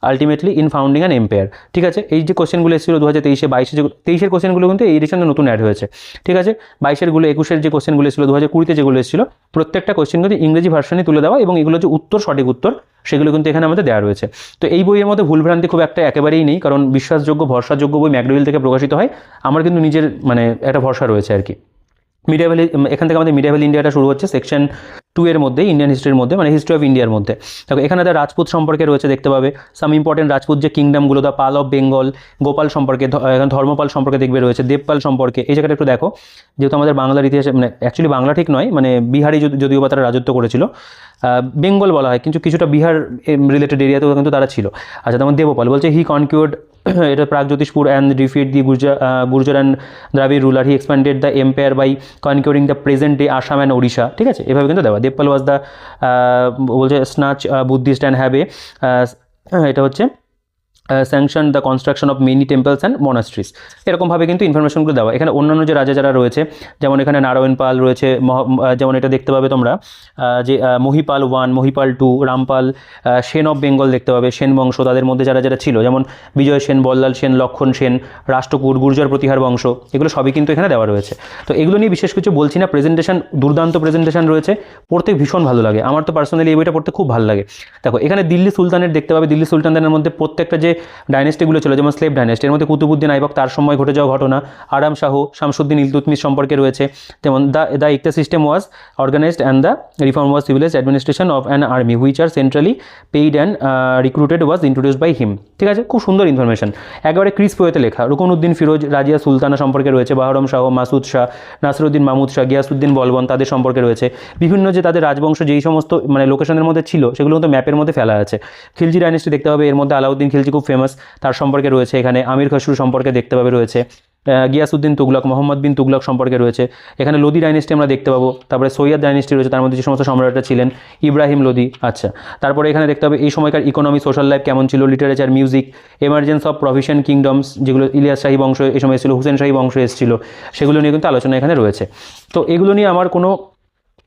ultimately in founding an empire, ঠিক আছে। এই যে কোশ্চেনগুলো এসেছিল 2023-এ, 22-এ, 23-এর কোশ্চেনগুলো কিন্তু এই এডিশনে নতুন অ্যাড হয়েছে, ঠিক আছে। 22-এরগুলো, 21-এর যে কোশ্চেনগুলো এসেছিল, 2020-তে যেগুলো এসেছিল, প্রত্যেকটা কোশ্চেন কিন্তু ইংরেজি ভার্সনে তুলে দেওয়া, এবং এগুলো যে উত্তর, সঠিক উত্তর সেগুলো কিন্তু এখানে আমাদের দেওয়া রয়েছে। তো এই বইয়ের মধ্যে ভুলভ্রান্তি খুব একটা একেবারেই নেই, কারণ বিশ্বাসযোগ্য ভরসাযোগ্য বই ম্যাকডোয়েল থেকে প্রকাশিত হয়। আমার কিন্তু নিজের মানে একটা ভরসা রয়েছে আর কি। মিডিয়াভ্যালি, এখান থেকে আমাদের মিডিয়াভ্যাল ইন্ডিয়াটা শুরু হচ্ছে সেকশন 2 এর মধ্যে, ইন্ডিয়ান হিস্ট্রির মধ্যে, মানে হিস্ট্রি অফ ইন্ডিয়ার মধ্যে। দেখো এখানে তার রাজপুত সম্পর্কে রয়েছে দেখতে পাবে, সাম ইম্পর্টেন্ট রাজপুত যে কিংডমগুলো, দ্য পাল অফ বেঙ্গল, গোপাল সম্পর্কে, এখানে ধর্মপাল সম্পর্কে দেখবে রয়েছে, দেবপাল সম্পর্কে। এই জায়গাটা একটু দেখো, যেহেতু আমাদের বাংলার ইতিহাসে, মানে অ্যাকচুয়ালি বাংলা ঠিক নয়, মানে বিহারি যদিও বা তারা রাজত্ব করেছিল, বেঙ্গল বলা হয় কিন্তু কিছুটা বিহার রিলেটেড এরিয়াতেও কিন্তু তারা ছিল। আচ্ছা, যেমন দেবপাল বলছে হি কনকিউর্ড, এটা Pragjyotishpur and defeat the Gurjara and Dravida ruler, he expanded the empire by conquering the present day Assam and Odisha, ঠিক আছে। এভাবে কিন্তু দেওয়া। দেবপাল ওয়াজ দ্য বলছে snatch Buddhist and have a, এটা হচ্ছে sanction the construction of many temples and monasteries, এরকমভাবে কিন্তু ইনফরমেশনগুলো দেওয়া। এখানে অন্যান্য যে রাজা যারা রয়েছে, যেমন এখানে নারায়ণ পাল রয়েছে, যেমন এটা দেখতে পাবে তোমরা যে মহিপাল 1, মহিপাল 2, রামপাল, সেন অফ বেঙ্গল দেখতে পাবে, সেন বংশ, তাদের মধ্যে যারা যারা ছিল, যেমন বিজয় সেন, বল্লাল সেন, লক্ষণ সেন, রাষ্ট্রকূট, গুর্জর প্রতিহার বংশ, এগুলো সবই কিন্তু এখানে দেওয়া রয়েছে। তো এগুলো নিয়ে বিশেষ কিছু বলছি না। প্রেজেন্টেশন, দুর্দান্ত প্রেজেন্টেশন রয়েছে, পড়তে ভীষণ ভালো লাগে। আমার তো পার্সোনালি এই বইটা পড়তে খুব ভালো লাগে। দেখো এখানে দিল্লি সুলতানের দেখতে পাবে, দিল্লি সুলতানদের মধ্যে প্রত্যেকটা যে ডাইনেস্টিগুলো ছিল, যেমন স্লেভ ডাইনেস্টি, এর মধ্যে কুতুবুদ্দিন আইবক, তার সময় ঘটে যাওয়া ঘটনা, আরাম শাহ, শামসুদ্দিন ইলতুৎমিশ সম্পর্কে রয়েছে। যেমন the iqta system was organised and the reform was civilised administration of an army which are centrally paid and recruited was introduced by him. ঠিক আছে, খুব সুন্দর ইনফরমেশন, একেবারে ক্রিস্প ওয়েতে লেখা। রুকনউদ্দিন ফিরোজ, রাজিয়া সুলতানা সম্পর্কে রয়েছে, বাহরম শাহ, মাসুদ শাহ, নাসিরউদ্দিন মাহমুদ শাহ, গিয়াসউদ্দিন বলবন, তাদের সম্পর্কে রয়েছে। বিভিন্ন যে তাদের রাজবংশ যেই সমস্ত মানে লোকেশনের মধ্যে ছিল, সেগুলো কিন্তু ম্যাপের মধ্যে ফেলা আছে। খিলজি ডাইনেস্টি দেখতে পাবে, এর মধ্যে আলাউদ্দিন খিলজি খুব ফেমাস, তার সম্পর্কে রয়েছে। এখানে আমির খসরু সম্পর্কে দেখতে পাবে রয়েছে, গিয়াসউদ্দিন তুগলক, মোহাম্মদ বিন তুগলক সম্পর্কে রয়েছে। এখানে লোদি ডাইনেস্টি আমরা দেখতে পাবো, তারপরে সৈয়দ ডাইনেস্টি রয়েছে, তার মধ্যে যে সমস্ত সম্রাটরা ছিলেন, ইব্রাহিম লোদি। আচ্ছা, তারপরে এখানে দেখতে হবে এই সময়কার ইকোনমি, সোশ্যাল লাইফ কেমন ছিল, literature, music, emergence of provision kingdoms, যেগুলো ইলিয়াস শাহী বংশ এই সময় এসেছিল, হুসেন শাহী বংশ এসেছিল, সেগুলো নিয়ে কিন্তু আলোচনা এখানে রয়েছে। তো এগুলো নিয়ে আমার কোনো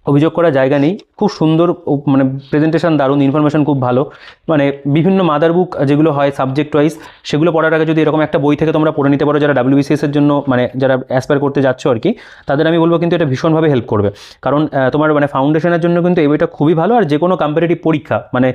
অভিযোগ করার জায়গা নেই। খুব সুন্দর মানে প্রেজেন্টেশন, দারুণ ইনফরমেশন, খুব ভালো। মানে বিভিন্ন মাদার বুক যেগুলো হয় সাবজেক্ট ওয়াইজ, সেগুলো পড়ার আগে যদি এরকম একটা বই থেকে তোমরা পড়ে নিতে পারো, যারা WBCS এর জন্য মানে যারা অ্যাসপায়ার করতে যাচ্ছ আর কি, তাদের আমি বলবো কিন্তু এটা ভীষণভাবে হেল্প করবে। কারণ তোমার মানে ফাউন্ডেশনের জন্য কিন্তু এই বইটা খুবই ভালো। আর যে কোনো কম্পিটিটিভ পরীক্ষা মানে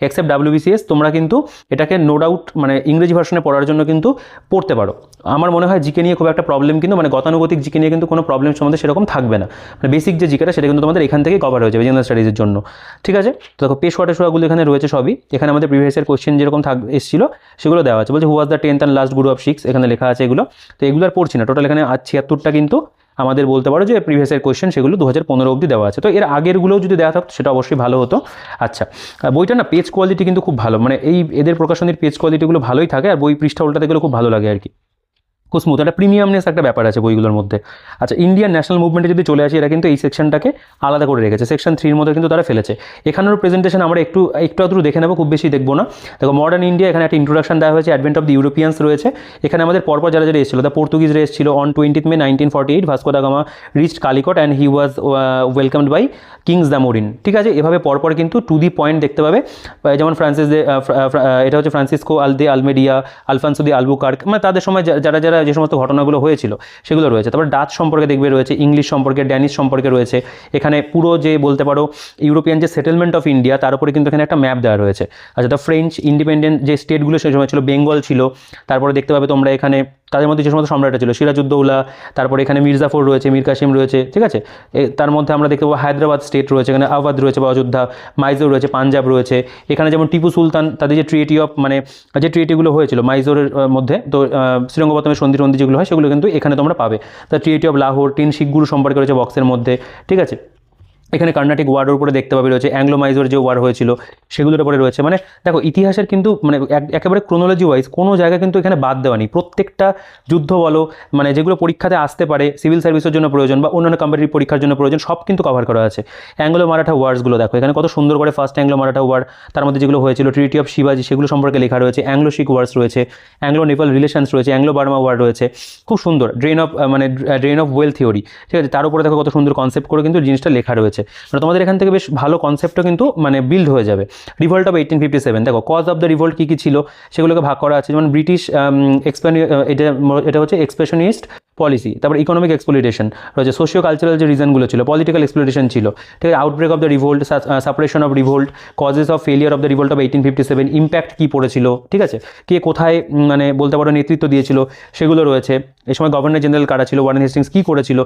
এক্সেপ্ট WBCS, তোমরা কিন্তু এটাকে নো ডাউট মানে ইংরেজি ভার্সনে পড়ার জন্য কিন্তু পড়তে পারো। আমার মনে হয় জিকে নিয়ে খুব একটা প্রবলেম কিন্তু মানে গতানুগতিক জিকে নিয়ে কিন্তু কোনো প্রবলেম সম্বন্ধে সেরকম থাকবে না। মানে বেসিক যে জিকেটা সেটা কিন্তু তোমাদের এখান থেকে কভার হয়ে যাবে জেনারেল স্টাডিজের জন্য। ঠিক আছে, তো দেখো পেশোয়া টেশোয়াগুলো এখানে রয়েছে সবই। এখানে আমাদের প্রিভিয়াস ইয়ার কোশ্চেন যেরকম এসেছিল সেগুলো দেওয়া আছে। বলছে who was the 10th and last guru of Sikhs, এখানে লেখা আছে এগুলো। তো এগুলো আর পড়ছি না, টোটাল এখানে 76টা কিন্তু আমাদের বলতে পারো যে প্রিভিয়াস ইয়ার কোশ্চেন, সেগুলো 2015 অবধি দেওয়া আছে। তো এর আগেরগুলোও যদি দেওয়া থাকতো সেটা অবশ্যই ভালো হতো। আচ্ছা, বইটা না পেজ কোয়ালিটি কিন্তু খুব ভালো, মানে এই এদের প্রকাশনীর পেজ কোয়ালিটিগুলো ভালোই থাকে, আর বই পৃষ্ঠা উল্টাতে গেলে খুব ভালো লাগে আর কি, খুব স্মুথ, একটা প্রিমিয়ামনেস একটা ব্যাপার আছে বইগুলোর মধ্যে। আচ্ছা, ইন্ডিয়ান ন্যাশনাল মুভমেন্টে যদি চলে আসি, এরা কিন্তু এই সেকশনটাকে আলাদা করে রেখেছে, সেকশন 3-র মধ্যে কিন্তু তারা ফেলেছে। এখানেও প্রেজেন্টেশন আমরা একটু আধটু দেখে নেবো, খুব বেশি দেখবো না। দেখো মডার্ন ইন্ডিয়া, এখানে একটা ইন্ট্রোডাকশন দেওয়া হয়েছে, অ্যাডভেন্ট অফ দি ইউরোপিয়ান্স রয়েছে। এখানে আমাদের পরপর যারা যারা এসেছিল, দ্য পর্তুগিজরা এসেছিল on 20 May 1948, Vasco da Gama reached Calicut and he was welcomed by kings the মোরিন। ঠিক আছে, এভাবে পরপর কিন্তু টু দি পয়েন্ট দেখতে পাবে। যেমন এটা হচ্ছে ফ্রান্সিসকো দে আলমেডিয়া, আলফান্সো দি আলবুকার্ক, মানে তাদের সময় যারা যারা যে সমস্ত ঘটনাগুলো হয়েছিল সেগুলো রয়েছে। তারপর ডাচ সম্পর্কে দেখবে রয়েছে, ইংলিশ সম্পর্কে, ড্যানিশ সম্পর্কে রয়েছে। এখানে পুরো যে বলতে পারো ইউরোপিয়ান যে সেটেলমেন্ট অফ ইন্ডিয়া, তার উপরে কিন্তু এখানে একটা ম্যাপ দেওয়া রয়েছে। আচ্ছা, দ্য ফ্রেঞ্চ ইন্ডিপেন্ডেন্ট যে স্টেটগুলো সেই সময় ছিল, বেঙ্গল ছিল। তারপরে দেখতে পাবে তোমরা এখানে তাদের মধ্যে যে সমস্ত সম্রাটরা ছিল, সিরাজউদ্দৌলা, তারপরে এখানে মির্জাফর রয়েছে, মীর কাসিম রয়েছে। ঠিক আছে, তার মধ্যে আমরা দেখতে পাবো হায়দ্রাবাদ স্টেট রয়েছে, এখানে আওয়াধ রয়েছে বা অযোধ্যা, মাইজোর রয়েছে, পাঞ্জাব রয়েছে। এখানে যেমন টিপু সুলতান, তাদের যে ট্রিটি অফ মানে যে ট্রিটিগুলো হয়েছিল মাইজোরের মধ্যে, তো শ্রীরঙ্গপত্তমের সন্ধি যেগুলো হয় সেগুলো কিন্তু এখানে তোমরা পাবে। দ্য ট্রিটি অফ লাহোর, 3 শিখ গুরু সম্পর্কে রয়েছে বক্সের মধ্যে। ঠিক আছে, এখানে কর্ণাটিক ওয়ার্ডের উপরে দেখতে পাবে রয়েছে, অ্যাংলো মাইজোর যে ওয়ার হয়েছিল সেগুলোর উপরে রয়েছে। মানে দেখো ইতিহাসের কিন্তু মানে একেবারে ক্রোনোলজি ওয়াইজ কোনো জায়গা কিন্তু এখানে বাদ দেওয়া নেই। প্রত্যেকটা যুদ্ধ বলো, মানে যেগুলো পরীক্ষাতে আসতে পারে, সিভিল সার্ভিসের জন্য প্রয়োজন বা অন্যান্য কম্পিটিটিভ পরীক্ষার জন্য প্রয়োজন, সব কিন্তু কভার করা আছে। অ্যাংলো মারাঠা ওয়ার্সগুলো দেখো এখানে কত সুন্দর করে, ফার্স্ট অ্যাংলো মারাঠা ওয়ার, তার মধ্যে যেগুলো হয়েছিল, ট্রিটি অফ শিবাজি, সেগুলো সম্পর্কে লেখা রয়েছে। অ্যাংলো শিখ ওয়ার্স রয়েছে, অ্যাংলো নেপাল রিলেশনস রয়েছে, অ্যাংলো বার্মা ওয়ার রয়েছে। খুব সুন্দর ড্রেন অফ ওয়েল থিওরি। ঠিক আছে, তার উপরে দেখো কত সুন্দর কনসেপ্ট করে কিন্তু জিনিসটা লেখা রয়েছে। মানে তোমাদের এখান থেকে বেশ ভালো কনসেপ্টও কিন্তু মানে বিল্ড হয়ে যাবে। রিভল্ট অফ 1857, দেখো কজ অফ দ্য রিভল্ট কী কী ছিল সেগুলোকে ভাগ করা আছে। যেমন ব্রিটিশ এটা হচ্ছে এক্সপ্রেশনিস্ট পলিসি, তারপর ইকোনমিক এক্সপ্লুইটেশন রয়েছে, সোশিও কালচারাল যে রিজনগুলো ছিল, পলিটিক্যাল এক্সপ্লুইটেশন ছিল। ঠিক আছে, outbreak of the revolt, suppression of revolt, causes of failure of the revolt of 1857, impact কী পড়েছিল। ঠিক আছে, কে কোথায় মানে বলতে পারো নেতৃত্ব দিয়েছিল সেগুলো রয়েছে। এই সময় গভর্নর জেনারেল কারা ছিল, ওয়ারেন হেস্টিংস কী করেছিল,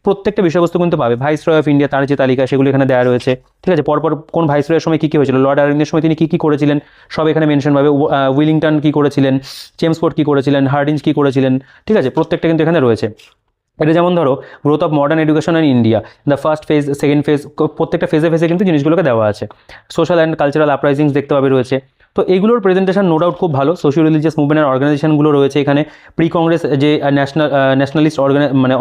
প্রত্যেকটা বিষয়বস্তু কিন্তু পাবে। ভাইসরয় অফ ইন্ডিয়া, তার যে তালিকা সেগুলো এখানে দেওয়া রয়েছে। ঠিক আছে, পরপর কোন ভাইসরয়ের সময় কী কী হয়েছিল, লর্ড আর্লিংয়ের সময় তিনি কী কী করেছিলেন সব এখানে মেনশন পাবে। উইলিংটন কী করেছিলেন, চেমসফোর্ড কী করেছিলেন, হার্ডিঞ্জ কী করেছিলেন। ঠিক আছে, প্রত্যেকটা কিন্তু এখানে রয়েছে। এটা যেমন ধরো growth of modern education in India, the first phase, second phase, প্রত্যেকটা ফেজে ফেজে কিন্তু জিনিসগুলোকে দেওয়া আছে। সোশ্যাল অ্যান্ড কালচারাল আপরাইজিংস দেখতে পাবে রয়েছে। তো এইগুলোর প্রেজেন্টেশন নো ডাউট খুব ভালো। সোশিও রিলিজিয়াস মুভমেন্টের অর্গানাইজেশনগুলো রয়েছে এখানে, প্রি কংগ্রেস যে ন্যাশনালিস্ট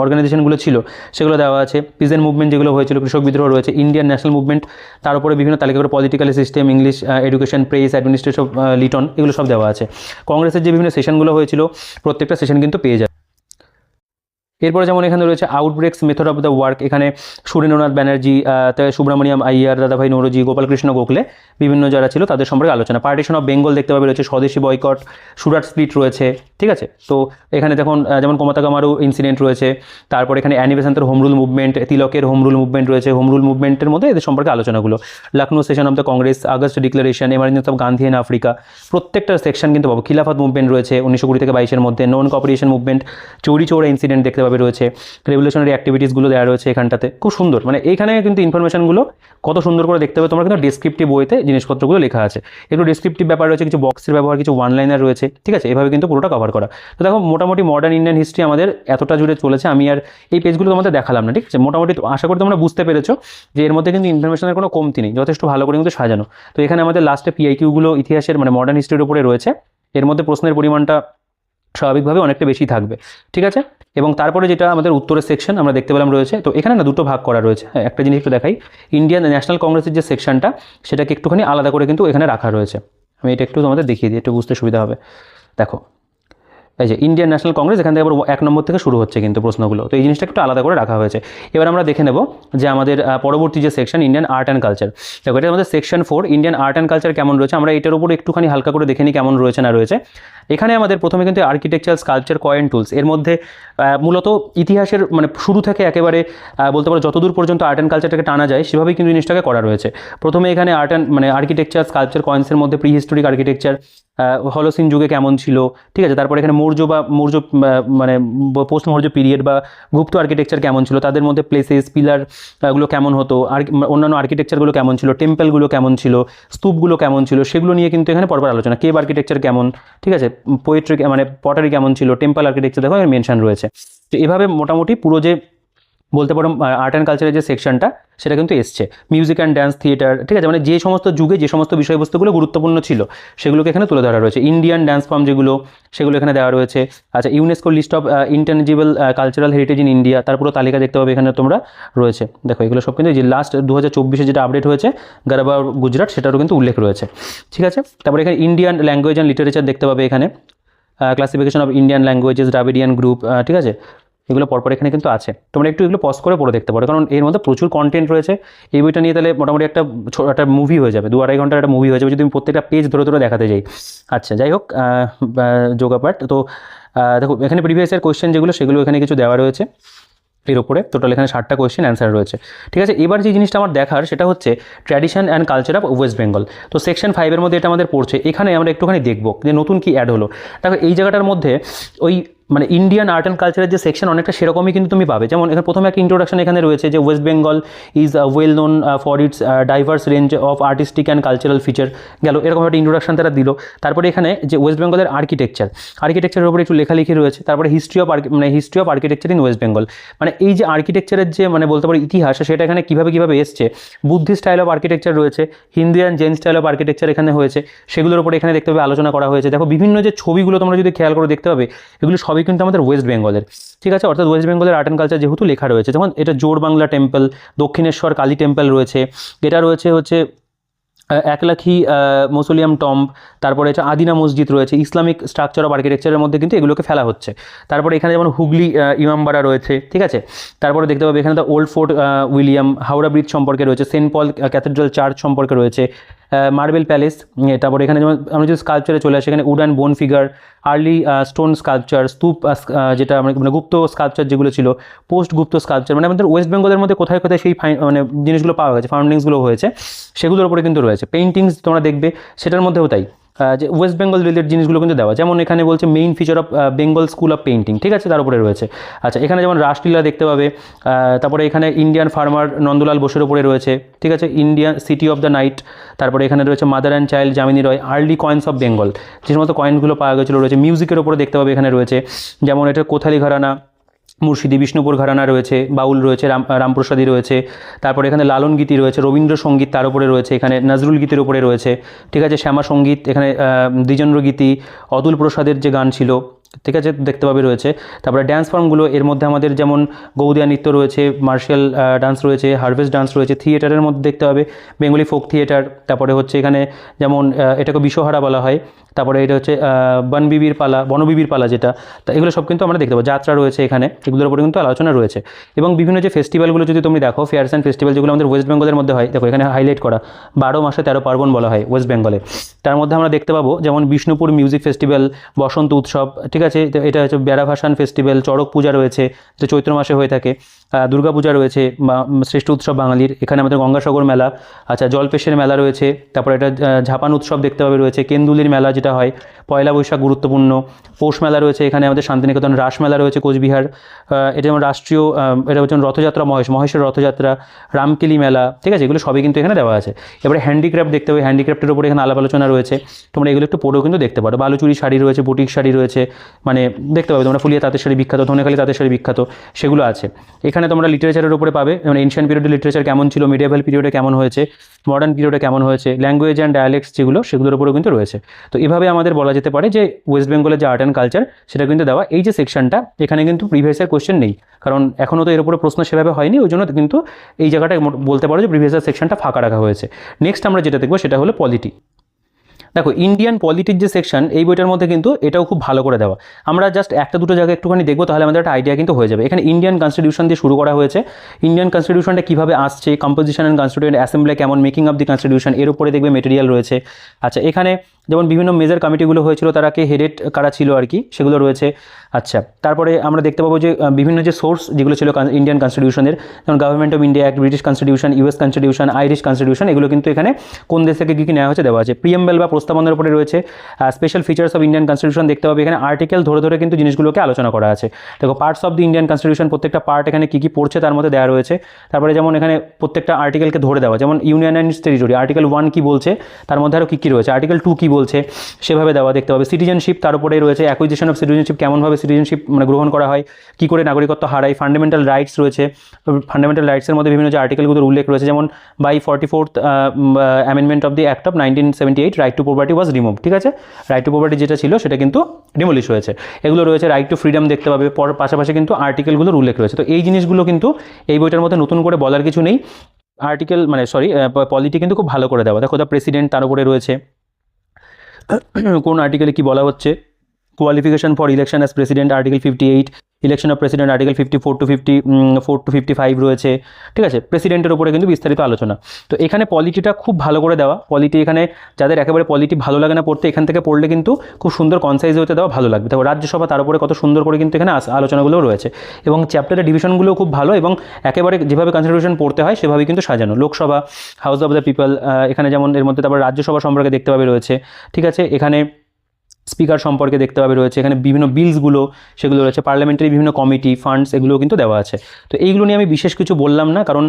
অর্গানাইজেশনগুলো ছিল সেগুলো দেওয়া আছে, পিজেন্ট মুভমেন্ট যেগুলো হয়েছিল, কৃষক বিদ্রোহ রয়েছে, ইন্ডিয়ান ন্যাশনাল মুভমেন্ট, তার উপরে বিভিন্ন তালিকা করে political system, English education, press, administration, Liton, এগুলো সব দেওয়া আছে। কংগ্রেসের যে বিভিন্ন সেশনগুলো হয়েছিল প্রত্যেকটা সেশন কিন্তু পেয়ে যায়। এরপরে যেমন এখানে রয়েছে আউটব্রেকস মেথড অফ দ্য ওয়ার্ক, এখানে সুরেন্দ্রনাথ ব্যানার্জি, সুব্রমণিয়াম আইয়ার, দাদাভাই নৌরোজি, গোপালকৃষ্ণ গোখলে, বিভিন্ন যারা ছিল তাদের সম্পর্কে আলোচনা। পার্টিশন অফ বেঙ্গল দেখতে পাবে রয়েছে, স্বদেশী বয়কট, সুরাট স্প্লিট রয়েছে, ঠিক আছে। তো এখানে দেখুন যেমন কমতা কামারু ইনসিডেন্ট রয়েছে, তারপর এখানে অ্যানি বেসান্তের হোম রুল মুভমেন্ট, তিলকের হোম রুল মুভমেন্ট রয়েছে, হোম রুল মুভমেন্টের মধ্যে এদের সম্পর্কে আলোচনাগুলো, Lucknow session of the Congress, August declaration, emergency of Gandhi in Africa, প্রত্যেকটা সেকশন কিন্তু পাবো। খিলাফত মুভমেন্ট রয়েছে 1920 থেকে 22-এর মধ্যে, নন কপারেশন মুভমেন্ট, চৌরি চৌরা ইনসিডেন্ট দেখতে পাবে রয়েছে, রেভলিউশনারি অ্যাক্টিভিটিসগুলো দেওয়া রয়েছে এখানটাতে, খুব সুন্দর। মানে এইখানে কিন্তু ইনফরমেশনগুলো কত সুন্দর করে দেখতে হবে তোমরা, কিন্তু ডেসক্রিপটিভ বইতে জিনিসপত্রগুলো লেখা আছে, একটু ডেসক্রিপটিভ ব্যাপার রয়েছে, কিছু বক্সের ব্যবহার, কিছু ওয়ান লাইনার রয়েছে, ঠিক আছে। এভাবে কিন্তু পুরোটা কভার করা। তো দেখো মোটামুটি মডার্ন ইন্ডিয়ান হিস্ট্রি আমাদের এতটা জুড়ে চলেছে, আমি আর এই পেজগুলো তোমাদের দেখালাম না, ঠিক আছে। মোটামুটি আশা করি তোমরা বুঝতে পেরেছো যে এর মধ্যে কিন্তু ইনফরমেশনের কোনো কমতি নেই, যথেষ্ট ভালো করে কিন্তু সাজানো। তো এখানে আমাদের লাস্টে পিআইকিউগুলো ইতিহাসের মানে মডার্ন হিস্ট্রির উপরে রয়েছে, এর মধ্যে প্রশ্নের পরিমাণটা স্বাভাবিকভাবে অনেকটা বেশি থাকবে, ঠিক আছে। এবং তারপরে যেটা আমাদের উত্তরের সেকশন আমরা দেখতে পেলাম রয়েছে, তো এখানে না দুটো ভাগ করা রয়েছে। হ্যাঁ, একটা জিনিস একটু দেখাই, ইন্ডিয়ান ন্যাশনাল কংগ্রেসের যে সেকশনটা সেটাকে একটুখানি আলাদা করে কিন্তু এখানে রাখা রয়েছে। আমি এটা একটু তোমাদের দেখিয়ে দিই, একটু বুঝতে সুবিধা হবে। দেখো এই যে ইন্ডিয়ান ন্যাশনাল কংগ্রেস, এখান থেকে আবার 1 নম্বর থেকে শুরু হচ্ছে কিন্তু প্রশ্নগুলো, তো এই জিনিসটা একটু আলাদা করে রাখা হয়েছে। এবার আমরা দেখে নেব যে আমাদের পরবর্তী যে section Indian art and culture, দেখো এটা আমাদের section 4 Indian art and culture কেমন রয়েছে, আমরা এটার উপর একটুখানি হালকা করে দেখে নিই কেমন রয়েছে না রয়েছে। এখানে আমাদের প্রথমে কিন্তু আর্কিটেকচার, স্কাল্পচার, কয়েন টুলস, এর মধ্যে মূলত ইতিহাসের মানে শুরু থেকে একেবারে বলতে পারো যতদূর পর্যন্ত আর্ট অ্যান্ড কালচারটাকে টানা যায় সেভাবেই কিন্তু জিনিসটাকে করা রয়েছে। প্রথমে এখানে আর্ট অ্যান্ড মানে আর্কিটেকচার, স্কাল্পচার, কয়েন্সের মধ্যে প্রি হিস্টোরিক আর্কিটেকচার, হলোসিন যুগে কেমন ছিল, ঠিক আছে। তারপর এখানে মৌর্য মানে পোস্ট মৌর্য পিরিয়ড বা গুপ্ত আর্কিটেকচার কেমন ছিল, তাদের মধ্যে প্লেসেস, পিলার গুলো কেমন হতো, আর অন্যান্য আর্কিটেকচারগুলো কেমন ছিল, টেম্পলগুলো কেমন ছিল, স্তূপগুলো কেমন ছিল, সেগুলো নিয়ে কিন্তু এখানে পরপর আলোচনা। কেভ আর্কিটেকচার কেমন, ঠিক আছে, পোয়েট্রি মানে পটারি কেমন ছিল, টেম্পল আর্কিটেকচার দেখো এখানে মেনশন রয়েছে। তো এভাবে মোটামুটি পুরো যে বলতে পারো আর্ট অ্যান্ড কালচারের যে সেকশনটা সেটা কিন্তু এসছে। মিউজিক অ্যান্ড ড্যান্স, থিয়েটার, ঠিক আছে, মানে যে সমস্ত যুগে যে সমস্ত বিষয়বস্তুগুলো গুরুত্বপূর্ণ ছিল সেগুলোকে এখানে তুলে ধরা রয়েছে। ইন্ডিয়ান ড্যান্স ফর্ম যেগুলো সেগুলো এখানে দেওয়া রয়েছে। আচ্ছা, UNESCO list of intangible cultural heritage in India, তার পুরো তালিকা দেখতে পাবে এখানে তোমরা রয়েছে। দেখো এগুলো সব কিন্তু যে লাস্ট 2024-এ যেটা আপডেট হয়েছে গারবা গুজরাট, সেটারও কিন্তু উল্লেখ রয়েছে, ঠিক আছে। তারপরে এখানে ইন্ডিয়ান ল্যাঙ্গুয়েজ অ্যান্ড লিটারেচার দেখতে পাবে এখানে, classification of Indian languages, Dravidian group, ঠিক আছে, এগুলো পরপর এখানে কিন্তু আছে। তোমরা একটু এগুলো পজ করে পড়ে দেখতে পারো, কারণ এর মধ্যে প্রচুর কন্টেন্ট রয়েছে। এই বইটা নিয়ে তাহলে মোটামুটি একটা মুভি হয়ে যাবে, 2-2.5 ঘন্টার একটা মুভি হয়ে যাবে যদি আমি প্রত্যেকটা পেজ ধরে ধরে দেখাতে যাই। আচ্ছা, যাই হোক, যোগা পার্ট তো দেখো এখানে প্রিভিয়াস ইয়ার কোয়েশ্চেন যেগুলো সেগুলো এখানে কিছু দেওয়া রয়েছে এর উপরে। টোটাল এখানে 60টা কোয়েশ্চেন অ্যান্সার রয়েছে, ঠিক আছে। এবার যে জিনিসটা আমার দেখার সেটা হচ্ছে tradition and culture of West Bengal. তো সেকশন 5-এর মধ্যে এটা আমাদের পড়ছে, এখানে আমরা একটুখানি দেখবো যে নতুন কি অ্যাড হলো। দেখো এই জায়গাটার মধ্যে ওই মানে ইন্ডিয়ান আর্ট অ্যান্ড কালচারের যে সেকশন অনেকটা সেরকমই কিন্তু তুমি পাবে। যেমন এখানে প্রথমে একটা ইন্ট্রোডাকশন এখানে রয়েছে যে West Bengal is well known for its diverse range of artistic and cultural feature, গেল এরকম একটা ইন্ট্রোডাকশন তারা দিল। তারপরে এখানে যে ওয়েস্ট বেঙ্গলের আর্কিটেকচারের উপরে একটু লেখালেখি রয়েছে। তারপরে history of architecture in West Bengal, মানে এই যে আর্কিটেকচারের যে মানে বলতে পারি ইতিহাস, সেটা এখানে কীভাবে এসছে। বুদ্ধি স্টাইল অফ আর্কিটেকচার রয়েছে, Hindu and Jain style of architecture এখানে হয়েছে, সেগুলোর উপরে এখানে দেখতে পাবে আলোচনা করা হয়েছে। দেখো বিভিন্ন যে ছবিগুলো তোমরা যদি খেয়াল করে দেখতে পাবে এগুলো সবই কিন্তু আমাদের ওয়েস্ট বেঙ্গলের, ঠিক আছে। অর্থাৎ ওয়েস্ট বেঙ্গলের আর্ট অ্যান্ড কালচার যেহেতু লেখা রয়েছে, যেমন এটা জোর বাংলা টেম্পল, দক্ষিণেশ্বর কালী টেম্পল রয়েছে, এটা রয়েছে হচ্ছে একলাখি মৌসোলিয়াম টম্ব, তারপরে এটা আদিনা মসজিদ রয়েছে। ইসলামিক স্ট্রাকচার অফ আর্কিটেকচারের মধ্যে কিন্তু এগুলোকে ফেলা হচ্ছে। তারপরে এখানে যেমন হুগলি ইমামবাড়া রয়েছে, ঠিক আছে। তারপরে দেখতে পাবে এখানে the old fort William, Howrah bridge সম্পর্কে রয়েছে, সেন্ট পল ক্যাথেড্রাল চার্চ সম্পর্কে রয়েছে, মার্বেল প্যালেস। তারপরে এখানে যেমন আমরা যদি স্কাল্পচারে চলে আসি, এখানে উড অ্যান্ড বোন ফিগার, আর্লি স্টোন স্কাল্পচার, স্তূপ, যেটা মানে গুপ্ত স্কাল্পচার যেগুলো ছিল, পোস্ট গুপ্ত স্কাল্পচার, মানে আমাদের ওয়েস্ট বেঙ্গলের মধ্যে কোথায় কোথায় সেই মানে জিনিসগুলো পাওয়া গেছে, ফাউন্ডিংসগুলো হয়েছে, সেগুলোর উপরে কিন্তু রয়েছে। পেইন্টিংস তোমরা দেখবে সেটার মধ্যেও তাই যে ওয়েস্ট বেঙ্গল রিলেটেড জিনিসগুলো কিন্তু দেওয়া, যেমন এখানে বলছে main feature of Bengal school of painting, ঠিক আছে, তার উপরে রয়েছে। আচ্ছা, এখানে যেমন রাসলীলা দেখতে পাবে, তারপরে এখানে ইন্ডিয়ান ফার্মার নন্দলাল বোসের উপরে রয়েছে, ঠিক আছে, Indian city of the night, তারপরে এখানে রয়েছে mother and child Jamini Roy, early coins of Bengal, যে সমস্ত কয়েনগুলো পাওয়া গেছিলো রয়েছে। মিউজিকের উপরে দেখতে পাবে এখানে রয়েছে, যেমন এটা কোথালি ঘরানা, মুর্শিদি বিষ্ণুপুর ঘরানা রয়েছে, বাউল রয়েছে, রামপ্রসাদী রয়েছে, তারপরে এখানে লালন গীতি রয়েছে, রবীন্দ্রসঙ্গীত তার উপরে রয়েছে, এখানে নজরুল গীতির উপরে রয়েছে, ঠিক আছে, শ্যামা সঙ্গীত, এখানে দ্বিজেন্দ্র গীতি, অতুল প্রসাদের যে গান ছিল, ঠিক আছে, দেখতে পাবে রয়েছে। তারপরে ড্যান্স ফর্মগুলো এর মধ্যে আমাদের যেমন গৌদিয়া নৃত্য রয়েছে, মার্শাল ডান্স রয়েছে, হারভেস্ট ডান্স রয়েছে, থিয়েটারের মধ্যে দেখতে পাবে বেঙ্গলি ফোক থিয়েটার, তারপরে হচ্ছে এখানে যেমন এটাকে বিশ্বহারা বলা হয়, তারপরে এটা হচ্ছে বনবিবির পালা যেটা, তা এগুলো সব কিন্তু আমরা দেখতে পাবো। যাত্রা রয়েছে এখানে, এগুলোর উপরে কিন্তু আলোচনা রয়েছে। এবং বিভিন্ন যে ফেস্টিভ্যালগুলো যদি তুমি দেখো, ফেয়ার্স অ্যান্ড ফেস্টিভ্যাল যেগুলো আমাদের ওয়েস্ট বেঙ্গলের মধ্যে হয়, দেখো এখানে হাইলাইট করা 12 মাসে 13 পার্বণ বলা হয় ওয়েস্ট বেঙ্গলে। তার মধ্যে আমরা দেখতে পাবো যেমন বিষ্ণুপুর মিউজিক ফেস্টিভ্যাল, বসন্ত উৎসব, ঠিক আছে, এটা হচ্ছে বেড়াভাসান ফেস্টিভ্যাল, চড়ক পূজা রয়েছে যে চৈত্র মাসে হয়ে থাকে, দুর্গাপূজা রয়েছে, শ্রেষ্ঠ উৎসব বাঙালির, এখানে আমাদের গঙ্গাসাগর মেলা, আচ্ছা জলপেশের মেলা রয়েছে, তারপরে এটা ঝাপান উৎসব দেখতে পাবে রয়েছে, কেন্দুলির মেলা যেটা হয়, পয়লা বৈশাখ গুরুত্বপূর্ণ, পৌষ মেলা রয়েছে, এখানে আমাদের শান্তিনিকেতন রাস মেলা রয়েছে কোচবিহার, এটা যেমন রাষ্ট্রীয়, এটা হচ্ছে রথযাত্রা, মহেশের রথযাত্রা, রামকেলি মেলা, ঠিক আছে, এগুলো সবই কিন্তু এখানে দেওয়া আছে। এবারে হ্যান্ডিক্রাফট দেখতে হবে, হ্যান্ডিক্রাফটের উপরে এখানে আলাপ আলোচনা রয়েছে, তোমরা এগুলো একটু পড়েও কিন্তু দেখতে পারো। বালুচুরি শাড়ি রয়েছে, বুটিক শাড়ি রয়েছে, মানে দেখতে পাবে তোমরা, ফুলিয়া তাঁতের শাড়ি বিখ্যাত, ধনেখালি তাঁতের শাড়ি বিখ্যাত, সেগুলো আছে। এখানে তোমরা লিটারেচারের উপরে পাবে, যেমন এনশিয়ান্ট পিরিয়ডের লিটারেচার কেমন ছিল, মিডিয়েভাল পিরিয়ডে কেমন হয়েছে, মডার্ন পিরিয়ডে কেমন হয়েছে, ল্যাঙ্গুয়েজ অ্যান্ড ডায়ালেক্টস যেগুলো, সেগুলোর উপরেও কিন্তু রয়েছে। তো এভাবে আমাদের বলা যেতে পারে যে ওয়েস্ট বেঙ্গলের যে আর্ট অ্যান্ড কালচার সেটা কিন্তু দেওয়া। এই যে সেকশনটা, এখানে কিন্তু প্রিভিয়াস ইয়ার কোশ্চেন নেই, কারণ এখনও তো এর উপরে প্রশ্ন সেভাবে হয়নি, ওই জন্য কিন্তু এই জায়গাটা বলতে পারো যে প্রিভিয়াস ইয়ার সেকশনটা ফাঁকা রাখা হয়েছে। নেক্সট আমরা যেটা দেখবো সেটা হলো পলিটি। দেখো ইন্ডিয়ান পলিটির যে সেকশন, এই বইটার মধ্যে কিন্তু এটাও খুব ভালো করে দেওয়া। আমরা জাস্ট একটা দুটো জায়গায় একটুখানি দেখবো, তাহলে আমাদের একটা আইডিয়া কিন্তু হয়ে যাবে। এখানে ইন্ডিয়ান কনস্টিটিউশন দিয়ে শুরু করা হয়েছে, ইন্ডিয়ান কনস্টিটিউশনটা কীভাবে আসছে, কম্পোজিশন অ্যান্ড কনস্টিটিউয়েন্ট অ্যাসেম্বলি কেমন, মেকিং অফ দি কনস্টিটিউশন, এর উপরে দেখবে মেটেরিয়াল রয়েছে। আচ্ছা, এখানে যেমন বিভিন্ন মেজর কমিটিগুলো হয়েছিল, তারাকে হেডেড কারা ছিল আর কি, সেগুলো রয়েছে। আচ্ছা, তারপরে আমরা দেখতে পাবো যে বিভিন্ন যে সোর্স যেগুলো ছিল ইন্ডিয়ান কনস্টিটিউশনের, যেমন government of India act, British constitution, US constitution, Irish constitution, এগুলো কিন্তু এখানে কোন দেশ থেকে কী কী নেওয়া হয়েছে দেওয়া আছে। প্রিএম্বল বা প্রস্তাবনার উপরে রয়েছে। Special features of Indian constitution দেখতে পাবে, এখানে আর্টিকেল ধরে ধরে কিন্তু জিনিসগুলোকে আলোচনা করা আছে। দেখো parts of the Indian constitution, প্রত্যেকটা পার্ট এখানে কী কী পড়ছে তার মধ্যে দেওয়া রয়েছে। তারপরে যেমন এখানে প্রত্যেকটা আর্টিকেলকে ধরে দেওয়া, যেমন ইউনিয়ন অ্যান্ড টেরিটরি, আর্টিকেল 1 কী বলছে, তার মধ্যে আরও কী কী রয়েছে, আর্টিকেল 2 কী বলছে, সেভাবে দেওয়া দেখতে পাবে। সিটিজেনশিপ তার উপরে রয়েছে, অ্যাকুইজিশন অফ সিটিজেনশিপ, কেমনভাবে সিটিজেনশিপ মানে গ্রহণ করা হয়, কী করে নাগরিকত্ব হারায়। ফান্ডামেন্টাল রাইটস রয়েছে, ফান্ডামেন্টাল রাইটসের মধ্যে বিভিন্ন যে আর্টিকেলগুলোর উল্লেখ রয়েছে, যেমন by 44th amendment of the act of 1978 right to property was remove, ঠিক আছে, রাইট টু প্রপার্টি যেটা ছিল সেটা কিন্তু ডিমলিশ হয়েছে, এগুলো রয়েছে। রাইট টু ফ্রিডম দেখতে পাবে, পাশাপাশি কিন্তু আর্টিকেলগুলোর উল্লেখ রয়েছে। তো এই জিনিসগুলো কিন্তু এই বইটার মধ্যে নতুন করে বলার কিছু নেই। আর্টিকেল মানে পলিটি কিন্তু খুব ভালো করে দেওয়া। দেখো দ্য প্রেসিডেন্ট তার উপরে রয়েছে, কোন আর্টিকেলে কি বলা হচ্ছে, qualification for election as president article 58, election of president article 54 to 55 রয়েছে, ঠিক আছে, প্রেসিডেন্টের উপরে কিন্তু বিস্তারিত আলোচনা। তো এখানে পলিটিটা খুব ভালো করে দেওয়া। পলিটি এখানে যাদের একেবারে পলিটি ভালো লাগে না পড়তে, এখান থেকে পড়লে কিন্তু খুব সুন্দর কনসাইজ হতে দেওয়া ভালো লাগবে। দেখো রাজ্যসভা তার উপরে কত সুন্দর করে কিন্তু এখানে আলোচনাগুলো রয়েছে, এবং চ্যাপ্টারের ডিভিশনগুলো খুব ভালো, এবং একেবারে যেভাবে কনস্টিটিউশন পড়তে হয় সেভাবেই কিন্তু সাজানো। Lok Sabha, house of the people, এখানে যেমন এর মধ্যে তারপর রাজ্যসভা সম্পর্কে দেখতে পাবে রয়েছে, ঠিক আছে, এখানে স্পিকার সম্পর্কে দেখতে পাবে রয়েছে, এখানে বিভিন্ন বিলসগুলো সেগুলো রয়েছে, পার্লামেন্টারি বিভিন্ন কমিটি, ফান্ডস, এগুলোও কিন্তু দেওয়া আছে। তো এইগুলো নিয়ে আমি বিশেষ কিছু বললাম না, কারণ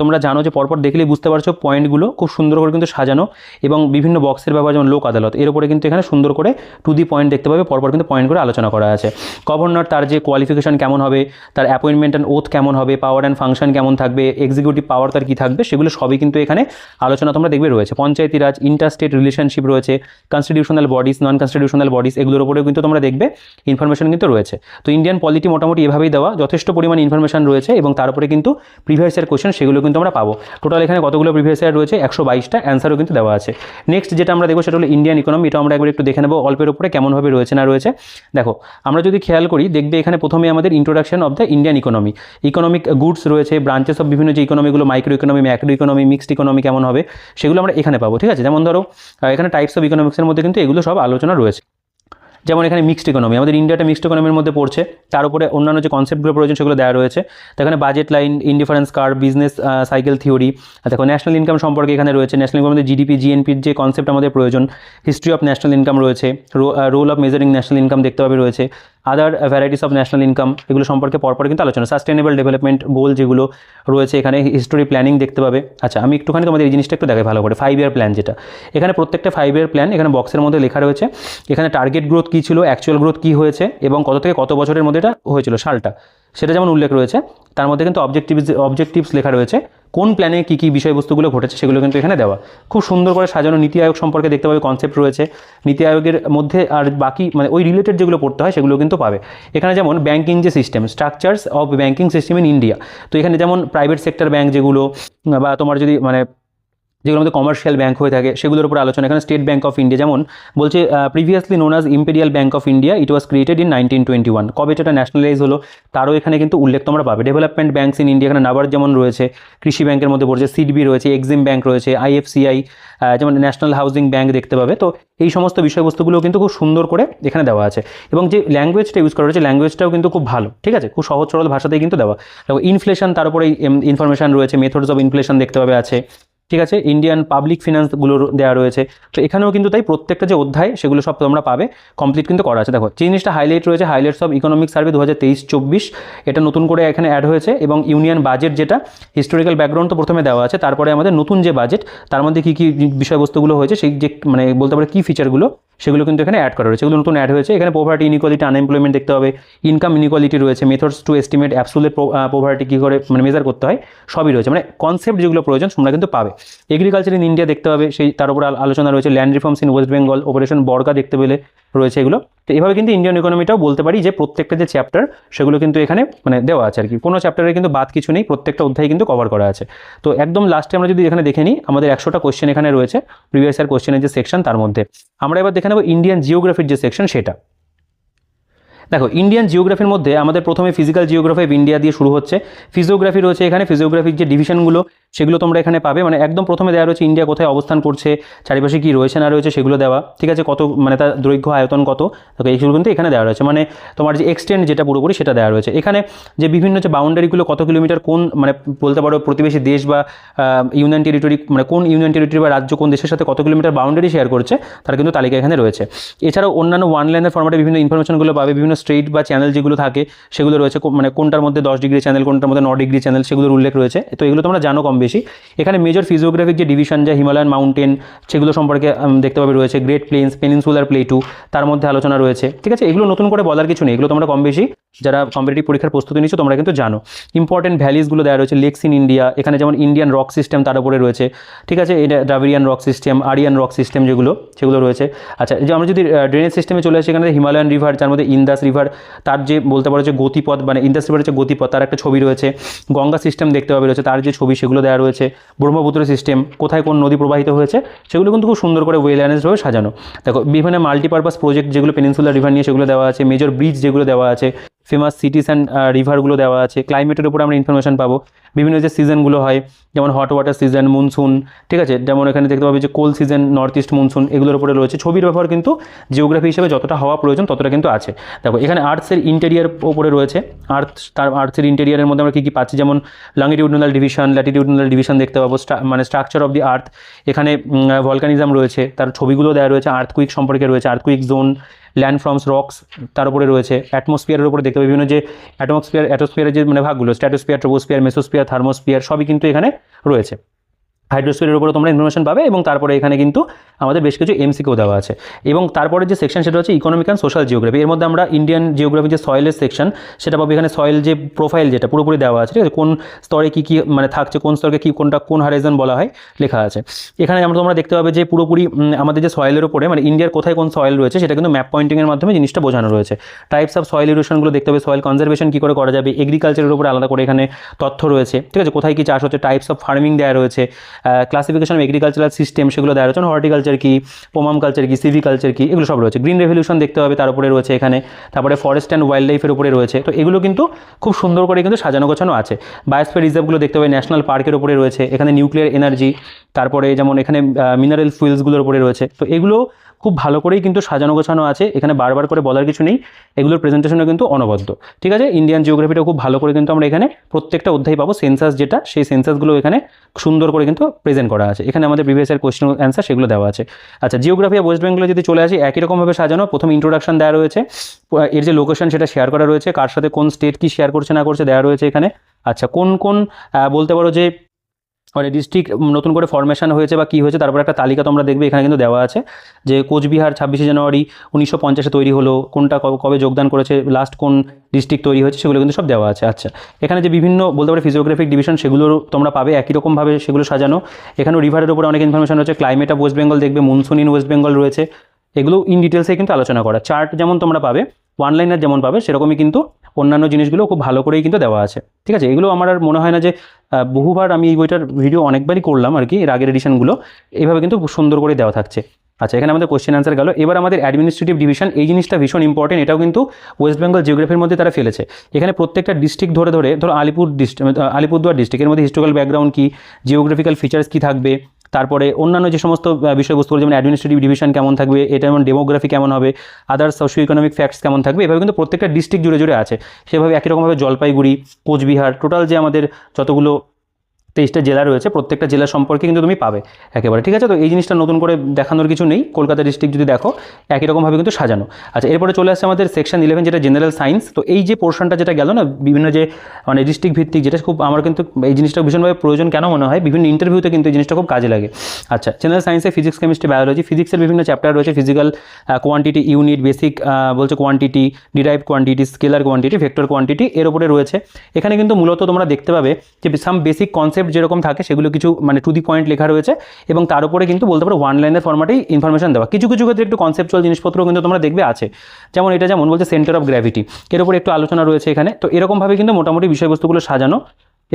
তোমরা জানো যে পরপর দেখলেই বুঝতে পারছো পয়েন্টগুলো খুব সুন্দর করে কিন্তু সাজানো, এবং বিভিন্ন বক্সের ব্যবহার, যেমন লোক আদালত, এর উপরে কিন্তু এখানে সুন্দর করে টু দি পয়েন্ট দেখতে পাবে, পরপর কিন্তু পয়েন্ট করে আলোচনা করা আছে। গভর্নর তার যে কোয়ালিফিকেশন কেমন হবে, তার অ্যাপয়েন্টমেন্ট অ্যান্ড ওথ কেমন হবে, পাওয়ার অ্যান্ড ফাংশন কেমন থাকবে, এক্সিকিউটিভ পাওয়ার তার কী থাকবে, সেগুলো সবই কিন্তু এখানে আলোচনা তোমরা দেখবে রয়েছে। পঞ্চায়েতি রাজ, ইন্টারস্টেট রিলেশনশিপ রয়েছে, কনস্টিটিউশনাল বডিজ, নন কনস্টিটিউশনাল বডিজ, এগুলোর উপরেও কিন্তু তোমরা দেখবে ইনফরমেশন কিন্তু রয়েছে। তো ইন্ডিয়ান পলিটি মোটামুটি এভাবেই দেওয়া, যথেষ্ট পরিমাণ ইনফরমেশন রয়েছে, এবং তার উপরে কিন্তু প্রিভিয়াস ইয়ার কোশ্চেন সেগুলো কিন্তু আমরা পাবো। টোটাল এখানে কতগুলো প্রিভিয়াস ইয়ার রয়েছে, 122টা, অ্যান্সারও কিন্তু দেওয়া আছে। নেক্সট যেটা আমরা দেখবো সেটা হলো ইন্ডিয়ান ইকোনমি। এটা আমরা একবার একটু দেখে নেবো অল্পের উপরে কেমনভাবে রয়েছে না রয়েছে। দেখো আমরা যদি খেয়াল করি, দেখবে এখানে প্রথমে আমাদের introduction of the Indian economy, economic goods রয়েছে, ব্রাঞ্চেস অফ বিভিন্ন যে ইকোনমিগুলো, micro economy, macro economy, mixed economy কেমন হবে, সেগুলো আমরা এখানে পাবো, ঠিক আছে। যেমন ধরো এখানে টাইপস অফ ইকোনমিক্সের মধ্যে কিন্তু এগুলো সব আলোচনা রয়েছে। যেমন এখানে মিক্সড ইকোনমি, আমাদের ইন্ডিয়াটা মিক্সড ইকোনমির মধ্যে পড়ছে, তার উপরে অন্যান্য যে কনসেপ্টগুলো প্রয়োজন সেগুলো দেওয়া রয়েছে। তো এখানে budget line, indifference curve, business cycle theory, দেখো ন্যাশনাল ইনকাম সম্পর্কে এখানে রয়েছে, ন্যাশনাল ইনকাম মধ্যে জিডিপি, জিএনপির যে কনসেপ্ট আমাদের প্রয়োজন, হিস্ট্রি অফ ন্যাশনাল ইনকাম রয়েছে, role of measuring national income দেখতে পাবে রয়েছে, other varieties of national income, এগুলো সম্পর্কে পরপর কিন্তু আলোচনা। সাস্টেনেবল ডেভেলপমেন্ট গোল যেগুলো রয়েছে, এখানে হিস্টোরি প্ল্যানিং দেখতে পাবে। আচ্ছা আমি একটুখানি তোমাদের এই জিনিসটা একটু দেখাই ভালো করে, 5 ইয়ার প্ল্যান যেটা, এখানে প্রত্যেকটা 5 ইয়ার প্ল্যান এখানে বক্সের মধ্যে লেখা রয়েছে। এখানে টার্গেট গ্রোথ কী ছিল, অ্যাকচুয়াল গ্রোথ কী হয়েছে, এবং কত থেকে কত বছরের মধ্যে এটা হয়েছিল সালটা, সেটা যেমন উল্লেখ রয়েছে, তার মধ্যে কিন্তু অবজেক্টিভস লেখা রয়েছে, কোন প্ল্যানে কী কী বিষয়বস্তুগুলো ঘটেছে সেগুলো কিন্তু এখানে দেওয়া। খুব সুন্দর করে সাজানো। নীতি আয়োগ সম্পর্কে দেখতে পাবে কনসেপ্ট রয়েছে নীতি আয়োগের মধ্যে, আর বাকি মানে ওই রিলেটেড যেগুলো পড়তে হয় সেগুলো কিন্তু পাবে। এখানে যেমন ব্যাঙ্কিং যে system, structures of banking system in India, তো এখানে যেমন প্রাইভেট সেক্টর ব্যাঙ্ক যেগুলো, বা তোমার যদি মানে যেগুলো আমাদের কমার্শিয়াল ব্যাঙ্ক হয়ে থাকে সেগুলোর উপর আলোচনা। এখানে স্টেট ব্যাঙ্ক অফ ইন্ডিয়া যেমন বলছে previously known as imperial bank of India, it was created in 1921, কবে এটা ন্যাশনালাইজ হলো তারও এখানে কিন্তু উল্লেখ তোমরা পাবে। ডেভেলপমেন্ট ব্যাঙ্কস ইন ইন্ডিয়া, এখানে নাবার্ড যেমন রয়েছে, কৃষি ব্যাঙ্কের মধ্যে পড়ছে, সিডবি রয়েছে, এক্সিম ব্যাঙ্ক রয়েছে, আইএফসিআই, যেমন ন্যাশনাল হাউজিং ব্যাঙ্ক দেখতে পাবে। তো এই সমস্ত বিষয়বস্তুগুলো কিন্তু খুব সুন্দর করে এখানে দেওয়া আছে, এবং যে ল্যাঙ্গুয়েজটা ইউজ করা হয়েছে ল্যাঙ্গুয়েজটাও কিন্তু খুব ভালো, ঠিক আছে, খুব সহজ সরল ভাষাতেই কিন্তু দেওয়া। দেখো ইনফ্লেশন, তার উপরে ইনফরমেশন রয়েছে, মেথডস অফ ইনফ্লেশন দেখতে পাবে আছে, ঠিক আছে, ইন্ডিয়ান পাবলিক ফিনান্সগুলো দেওয়া রয়েছে। তো এখানেও কিন্তু তাই প্রত্যেকটা যে অধ্যায় সেগুলো সব তোমরা পাবে, কমপ্লিট কিন্তু করা আছে। দেখো যে জিনিসটা হাইলাইট রয়েছে, হাইলাইটস অফ ইকোনমিক সার্ভে 2023-24, এটা নতুন করে এখানে অ্যাড হয়েছে, এবং ইউনিয়ন বাজেট যেটা হিস্টোরিক্যাল ব্যাকগ্রাউন্ড তো প্রথমে দেওয়া আছে, তারপরে আমাদের নতুন যে বাজেট তার মধ্যে কী কী বিষয়বস্তুগুলো হয়েছে, সেই যে মানে বলতে পারে কী ফিচারগুলো সেগুলো কিন্তু এখানে অ্যাড করা রয়েছে, এগুলো নতুন অ্যাড হয়েছে। এখানে পোভার্টি, ইনইকুয়ালিটি, আনএমপ্লয়মেন্ট দেখতে হবে, ইনকাম ইনইকুয়ালিটি রয়েছে, methods to estimate absolute poverty কী করে মানে মেজার করতে হয় সবই রয়েছে, মানে কনসেপ্ট যেগুলো প্রয়োজন তোমরা কিন্তু পাবে। এগ্রিকালচার ইন ইন্ডিয়া দেখতে হবে, সেই তার উপর আলোচনা রয়েছে। Land reforms in West Bengal, Operation Barga দেখতে পেলে রয়েছে এগুলো। তো এভাবে কিন্তু ইন্ডিয়ান ইকোনমিটাও বলতে পারি যে প্রত্যেকটা যে চ্যাপ্টার সেগুলো কিন্তু এখানে মানে দেওয়া আছে আর কি, কোনো চ্যাপ্টারে কিন্তু বাদ কিছু নেই, প্রত্যেকটা অধ্যায় কিন্তু কভার করা আছে। তো একদম লাস্টে আমরা যদি এখানে দেখে নিই, আমাদের 100টা কোশ্চেন এখানে রয়েছে প্রিভিয়াস ইয়ার কোশ্চেনের যে সেকশন, তার মধ্যে আমরা এবার দেখে নেব ইন্ডিয়ান জিওগ্রাফির যে সেকশন সেটা। দেখো ইন্ডিয়ান জিওগ্রাফির মধ্যে আমাদের প্রথমে ফিজিক্যাল জিওগ্রাফি অফ ইন্ডিয়া দিয়ে শুরু হচ্ছে, ফিজিওগ্রাফি রয়েছে এখানে, ফিজিওগ্রাফির যে ডিভিশনগুলো সেগুলো তোমরা এখানে পাবে, মানে একদম প্রথমে দেওয়া রয়েছে ইন্ডিয়া কোথায় অবস্থান করছে, চারিপাশে কী রয়েছে না রয়েছে সেগুলো দেওয়া, ঠিক আছে, কত মানে তার দৈর্ঘ্য আয়তন কত, দেখো এইগুলো কিন্তু এখানে দেওয়া রয়েছে, মানে তোমার যে এক্সটেন্ড যেটা পুরোপুরি সেটা দেওয়া রয়েছে। এখানে যে বিভিন্ন যে বাউন্ডারিগুলো কত কিলোমিটার, কোন মানে বলতে পারো প্রতিবেশী দেশ বা ইউনিয়ন টেরিটরি, মানে কোন ইউনিয়ন টেরিটরি বা রাজ্য কোন দেশের সাথে কত কিলোমিটার বাউন্ডারি শেয়ার করছে তার কিন্তু তালিকা এখানে রয়েছে। এছাড়াও অন্যান্য ওয়ান লাইনের ফরম্যাটে বিভিন্ন ইনফরমেশনগুলো পাবে, বিভিন্ন স্ট্রেট বা চ্যানেল যেগুলো থাকে সেগুলো রয়েছে, মানে কোনটার মধ্যে 10 ডিগ্রি চ্যানেল, কোনটার মধ্যে 9 ডিগ্রি চ্যানেল, সেগুলোর উল্লেখ রয়েছে। তো এগুলো তোমরা জানো কম বেশি। এখানে মেজর ফিজিওগ্রাফিক যে ডিভিশন, যা হিমালয়ান মাউন্টেন সেগুলো সম্পর্কে দেখতে পাবে রয়েছে, গ্রেট প্লেন্স, পেনিনসুলার প্লেটু, তার মধ্যে আলোচনা রয়েছে, ঠিক আছে। এগুলো নতুন করে বলার কিছু নেই, এগুলো তোমরা কম বেশি যারা কম্পিটিটিভ পরীক্ষার প্রস্তুতি নিচ্ছ তোমরা কিন্তু জানো। ইম্পর্টেন্ট ভ্যালিজগুলো দেওয়া রয়েছে, লেকস ইন ইন্ডিয়া, এখানে যেমন ইন্ডিয়ান রক সিস্টেম তার উপরে রয়েছে, ঠিক আছে, এটা Dravidian rock system, Aryan rock system যেগুলো সেগুলো রয়েছে। আচ্ছা, যে আমরা যদি ড্রেনেজ সিস্টেমে চলে আসি, এখানে হিমালয়ান রিভার, যার মধ্যে ইন্দাস রিভার, তার যে বলতে পারো যে গতিপথ, মানে ইন্দাস রিভারের যে গতিপথ তার একটা ছবি রয়েছে। গঙ্গা সিস্টেম দেখতে পাবে রয়েছে, তার যে ছবি সেগুলো দেওয়া রয়েছে। ব্রহ্মপুত্র সিস্টেম, কোথায় কোন নদী প্রবাহিত হয়েছে সেগুলো কিন্তু খুব সুন্দর করে ওয়েল অ্যারেঞ্জডভাবে সাজানো। দেখো বিভিন্ন মাল্টিপারপাস প্রজেক্ট যেগুলো পেনিনসুলার রিভার নিয়ে সেগুলো দেওয়া আছে, মেজর ব্রিজ যেগুলো দেওয়া আছে, ফেমাস সিটিস অ্যান্ড রিভারগুলো দেওয়া আছে। ক্লাইমেটের উপরে আমরা ইনফরমেশন পাবো, বিভিন্ন যে সিজনগুলো হয়, যেমন হট ওয়াটার সিজন, মনসুন, ঠিক আছে, যেমন এখানে দেখতে পাবে যে কোল সিজন, নর্থ ইস্ট মনসুন, এগুলোর উপরে রয়েছে। ছবির ব্যবহার কিন্তু জিওগ্রাফি হিসেবে যতটা হওয়া প্রয়োজন ততটা কিন্তু আছে। দেখো এখানে আর্থসের ইন্টেরিয়ার উপরে রয়েছে, আর্থসের ইন্টেরিয়ারের মধ্যে আমরা কী কী পাচ্ছি, যেমন লংগিটিউডিনাল ডিভিশন, ল্যাটিটিউডিনাল ডিভিশন দেখতে পাবো, মানে স্ট্রাকচার অফ দি আর্থ, এখানে ভলকানিজম রয়েছে, তার ছবিগুলো দেওয়া রয়েছে, আর্থকুইক সম্পর্কে রয়েছে, earthquake zone, land forms, rocks, তার উপরে রয়েছে। অ্যাটমসফিয়ারের উপরে দেখতে পাবে বিভিন্ন যে অ্যাটমসফিয়ারের যে মানে ভাগগুলো, স্ট্র্যাটোস্ফিয়ার, ট্রোপোস্ফিয়ার, মেসোস্ফিয়ার, থার্মোস্ফিয়ার, সবই কিন্তু এখানে রয়েছে। হাইড্রোস্ফিয়ারের উপরে তোমরা ইনফরমেশন পাবে, এবং তারপরে এখানে কিন্তু আমাদের বেশ কিছু এমসিকিউ দেওয়া আছে। এবং তারপরে যে সেকশন সেটা হচ্ছে ইকোনমিক অ্যান্ড সোশ্যাল জিওগ্রাফি। এর মধ্যে আমরা ইন্ডিয়ান জিওগ্রাফি যে সয়েলের সেকশন সেটা পাবো, এখানে সয়েল যে প্রোফাইল যেটা পুরোপুরি দেওয়া আছে, ঠিক আছে, কোন স্তরে কী কী মানে থাকছে, কোন স্তরকে কী কোনটা কোন হারাইজন বলা হয় লেখা আছে। এখানে তোমরা দেখতে পাবে যে পুরোপুরি আমাদের যে সয়েলের উপরে মানে ইন্ডিয়ার কোথায় কোন সয়েল রয়েছে সেটা কিন্তু ম্যাপ পয়েন্টিংয়ের মাধ্যমে জিনিসটা বোঝানো রয়েছে। টাইপস অফ সয়েল ইরোশনগুলো দেখতে হবে, সয়েল কনজারভেশন কী করে করা যাবে, এগ্রিকালচারের উপরে আলাদা করে এখানে তথ্য রয়েছে, ঠিক আছে, কোথায় কী চাষ হচ্ছে, টাইপস অফ ফার্মিং দেওয়া রয়েছে, ক্লাসিফিকেশন অফ এগ্রিকালচারাল সিস্টেম সেগুলো দেওয়া রয়েছে, হর্টিকালচার কী, পোমাম কালচার কী, সিভিকালচার কী, এগুলো সব রয়েছে। গ্রিন রেভলিউশন দেখতে হবে, তার উপরে রয়েছে এখানে। তারপরে ফরেস্ট অ্যান্ড ওয়াইল্ড লাইফের উপরে রয়েছে। তো এগুলো কিন্তু খুব সুন্দর করে কিন্তু সাজানো গোছানো আছে। বায়োস্ফিয়ার রিজার্ভগুলো দেখতে হবে, ন্যাশনাল পার্কের উপরে রয়েছে, এখানে নিউক্লিয়ার এনার্জি, তারপরে যেমন এখানে মিনারেল ফুয়েলসগুলোর উপরে রয়েছে। তো এগুলো খুব ভালো করেই কিন্তু সাজানো গোছানো আছে, এখানে বারবার করে বলার কিছু নেই, এগুলোর প্রেজেন্টেশনও কিন্তু অনবদ্য, ঠিক আছে। ইন্ডিয়ান জিওগ্রাফিটা খুব ভালো করে কিন্তু আমরা এখানে প্রত্যেকটা অধ্যায় পাবো। সেন্সাস যেটা, সেই সেন্সাসগুলো এখানে সুন্দর করে কিন্তু প্রেজেন্ট করা আছে। এখানে আমাদের প্রিভিয়াস ইয়ার কোয়েশ্চেন অ্যান্সার সেগুলো দেওয়া আছে। আচ্ছা, জিওগ্রাফি অফ ওয়েস্ট বেঙ্গলে যদি চলে আসি, একই রকমভাবে সাজানো। প্রথম ইন্ট্রোডাকশন দেওয়া রয়েছে, এর যে লোকেশন সেটা শেয়ার করা রয়েছে, কার সাথে কোন স্টেট কি শেয়ার করছে না করছে দেওয়া রয়েছে এখানে। আচ্ছা, কোন কোন বলতে পারো যে মানে ডিস্ট্রিক্ট নতুন করে ফরমেশন হয়েছে বা কী হয়েছে তারপর একটা তালিকা তোমরা দেখবে এখানে কিন্তু দেওয়া আছে যে কোচবিহার 26শে জানুয়ারি 1950 তৈরি হলো, কোনটা কবে যোগদান করেছে, লাস্ট কোন ডিস্ট্রিক্ট তৈরি হয়েছে, সেগুলো কিন্তু সব দেওয়া আছে। আচ্ছা, এখানে যে বিভিন্ন বলতে পারে ফিজিওগ্রাফিক ডিভিশন সেগুলোর তোমরা পাবে একই রকমভাবে সেগুলো সাজানো। এখানেও রিভারের উপরে অনেক ইনফরমেশন রয়েছে, ক্লাইমেট অফ ওয়েস্ট বেঙ্গল দেখবে, মনসুন ইন ওয়েস্ট বেঙ্গল রয়েছে, এগুলো ইন ডিটেলসে কিন্তু আলোচনা করা। চার্ট যেমন তোমরা পাবে, ওয়ান লাইনার যেমন পাবে, সেরকমই কিন্তু অন্যান্য জিনিসগুলো খুব ভালো করেই কিন্তু দেওয়া আছে। ঠিক আছে, এগুলো আমার আর মনে হয় না যে বহুবার আমি এই বইটার ভিডিও অনেকবারই করলাম আর কি, এর আগের এডিশনগুলো এইভাবে কিন্তু খুব সুন্দর করে দেওয়া থাকছে। আচ্ছা, এখানে আমাদের কোশ্চেন অ্যান্সার গেল। এবার আমাদের অ্যাডমিনিস্ট্রেটিভ ডিভিশন, এই জিনিসটা ভীষণ ইম্পর্টেন্ট, এটাও কিন্তু ওয়েস্ট বেঙ্গল জিওগ্রাফির মধ্যে তারা ফেলেছে। এখানে প্রত্যেকটা ডিস্ট্রিক্ট ধরে ধরো আলিপুরদুয়ার ডিস্ট্রিক্টের মধ্যে হিস্টোরিক্যাল ব্যাকগ্রাউন্ড কী, জিওগ্রাফিক্যাল ফিচার্স কী থাকবে, তারপরে অন্যান্য যে সমস্ত বিষয়বস্তু যেমন অ্যাডমিনিস্ট্রেটিভ ডিভিশন কেমন থাকবে, এটা যেমন ডেমোগ্রাফি কেমন হবে, আদার্স সোশিও ইকোনমিক ফ্যাক্টস কেমন থাকবে, এভাবে কিন্তু প্রত্যেকটা ডিস্ট্রিক্ট জুড়ে জুড়ে আছে। সেভাবে একই রকমভাবে জলপাইগুড়ি, কোচবিহার, টোটাল যে আমাদের যতগুলো 23টা জেলা রয়েছে প্রত্যেকটা জেলা সম্পর্কে কিন্তু তুমি পাবে একেবারে। ঠিক আছে, তো এই জিনিসটা নতুন করে দেখানোর কিছু নেই, কলকাতা ডিস্ট্রিক্ট যদি দেখো একই রকমভাবে কিন্তু সাজানো। আচ্ছা, এরপরে চলে আসছে আমাদের সেকশন 11 যেটা জেনারেল সায়েন্স। তো এই যে পোর্শনটা যেটা গেল না, বিভিন্ন যে মানে ডিস্ট্রিক্ট ভিত্তিক, যেটা খুব আমার কিন্তু এই জিনিসটা ভীষণভাবে প্রয়োজন কেন মনে হয়, বিভিন্ন ইন্টারভিউতে কিন্তু এই জিনিসটা খুব কাজে লাগে। আচ্ছা, জেনারেল সায়েন্সে ফিজিক্স, কেমিস্ট্রি, বায়োলজি, ফিজিক্সের বিভিন্ন চ্যাপ্টার রয়েছে, ফিজিক্যাল কোয়ান্টিটি ইউনিট, বেসিক বলছে quantity, derive quantity, scalar quantity, vector quantity এর উপরে রয়েছে। এখানে কিন্তু মূলত তোমরা দেখতে পাবে যে সাম বেসিক কনসেপ্ট যেরকম থাকে সেগুলো কিছু মানে টু দি পয়েন্ট লেখা রয়েছে, এবং তার উপরে কিন্তু বলতে পারো ওয়ান লাইনের ফরম্যাটেই ইনফরমেশন দেওয়া। কিছু কিছু ক্ষেত্রে একটু কনসেপচুয়াল জিনিসপত্র কিন্তু তোমরা দেখবে আছে, যেমন এটা যেমন বলছে সেন্টার অফ গ্র্যাভিটি, এর উপরে একটু আলোচনা রয়েছে এখানে। তো এরকমভাবে কিন্তু মোটামুটি বিষয়বস্তুগুলো সাজানো।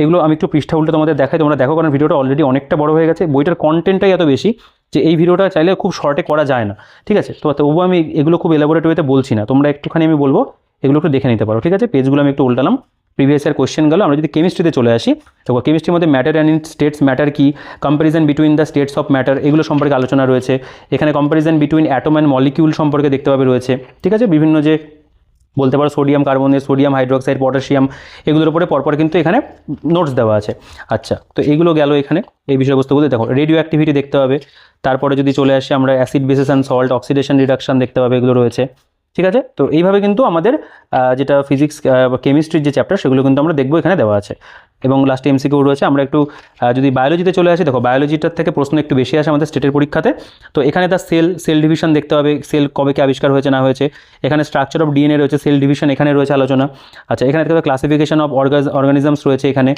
এগুলো আমি একটু পৃষ্ঠা উল্টে তোমাদের দেখাই, তোমরা দেখো, কারণ ভিডিওটা অলরেডি অনেকটা বড় হয়ে গেছে, বইটার কন্টেন্টটাই এত বেশি যে এই ভিডিওটা চাইলে খুব শর্টে করা যায় না। ঠিক আছে, তো তবুও আমি এগুলো খুব এলাবোরেট ওয়েতে বলছি না, তোমরা একটুখানি আমি বলবো এগুলো একটু দেখে নিতে পারো। ঠিক আছে, পেজগুলো আমি একটু উল্টালাম, প্রিভিয়াস ইয়ার কোশ্চেন গেল। আমরা যদি কেমিস্ট্রিতে চলে আসি, তো কেমিস্ট্রির মধ্যে ম্যাটার অ্যান্ড স্টেটস, ম্যাটার কি, comparison between the states of matter, এগুলো সম্পর্কে আলোচনা রয়েছে। এখানে comparison between atom and molecule সম্পর্কে দেখতে পাবে রয়েছে। ঠিক আছে, বিভিন্ন যে বলতে পারো sodium carbonate, sodium hydroxide, potassium, এগুলোর উপরে পরপর কিন্তু এখানে নোটস দেওয়া আছে। আচ্ছা, তো এইগুলো গেল এখানে এই বিষয়বস্তুগুলো দেখো। রেডিও অ্যাক্টিভিটি দেখতে হবে, তারপরে যদি চলে আসি আমরা acid basis and salt, oxidation reduction দেখতে পাবে, এগুলো রয়েছে। ঠিক আছে, তো এইভাবে কিন্তু আমাদের যেটা ফিজিক্স কেমিস্ট্রির যে চ্যাপ্টার সেগুলো কিন্তু আমরা দেখবো এখানে দেওয়া আছে, এবং লাস্টে এমসিকিউ রয়েছে। আমরা একটু যদি বায়োলজিতে চলে আসি, দেখো বায়োলজিটার থেকে প্রশ্ন একটু বেশি আসে আমাদের স্টেটের পরীক্ষাতে। তো এখানে তার সেল ডিভিশন দেখতে হবে, সেল কবে কি আবিষ্কার হয়েছে না হয়েছে। এখানে স্ট্রাকচার অফ ডিএনএ রয়েছে, সেল ডিভিশন এখানে রয়েছে আলোচনা। আচ্ছা, এখানে দেখতে হবে ক্লাসিফিকেশন অফ অর্গানিজমস রয়েছে এখানে,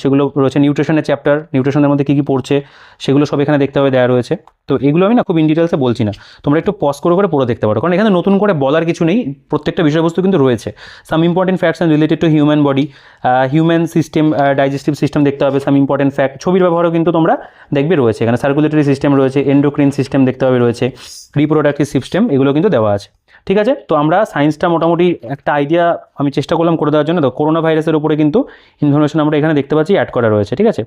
সেগুলো রয়েছে। নিউট্রিশনের চ্যাপ্টার, নিউট্রিশনের মধ্যে কী কী পড়ছে সেগুলো সব এখানে দেখতে হবে, দেওয়া রয়েছে। তো এগুলো আমি না খুব ইন ডিটেলসে বলছি না, তোমরা একটু পজ করে করে পড়ে দেখতে পারো, কারণ এখানে নতুন করে বলার কিছু নেই, প্রত্যেকটা বিষয়বস্তু কিন্তু রয়েছে। Some important facts and related to human body, human system, digestive system দেখতে হবে, সাম ইম্পর্টেন্ট ফ্যাক্ট। ছবির ব্যবহারও কিন্তু তোমরা দেখবে রয়েছে এখানে। সার্কুলেটরি সিস্টেম রয়েছে, এন্ডোক্রিন সিস্টেম দেখতে হবে রয়েছে, রিপ্রোডাক্টিভ সিস্টেম, এগুলো কিন্তু দেওয়া আছে। ঠিক আছে, তো আমরা সায়েন্সটা মোটামুটি একটা আইডিয়া আমি চেষ্টা করলাম করে দেওয়ার জন্য। তো করোনা ভাইরাসের উপরে কিন্তু ইনফরমেশন আমরা এখানে দেখতে পাচ্ছি অ্যাড করা রয়েছে। ঠিক আছে,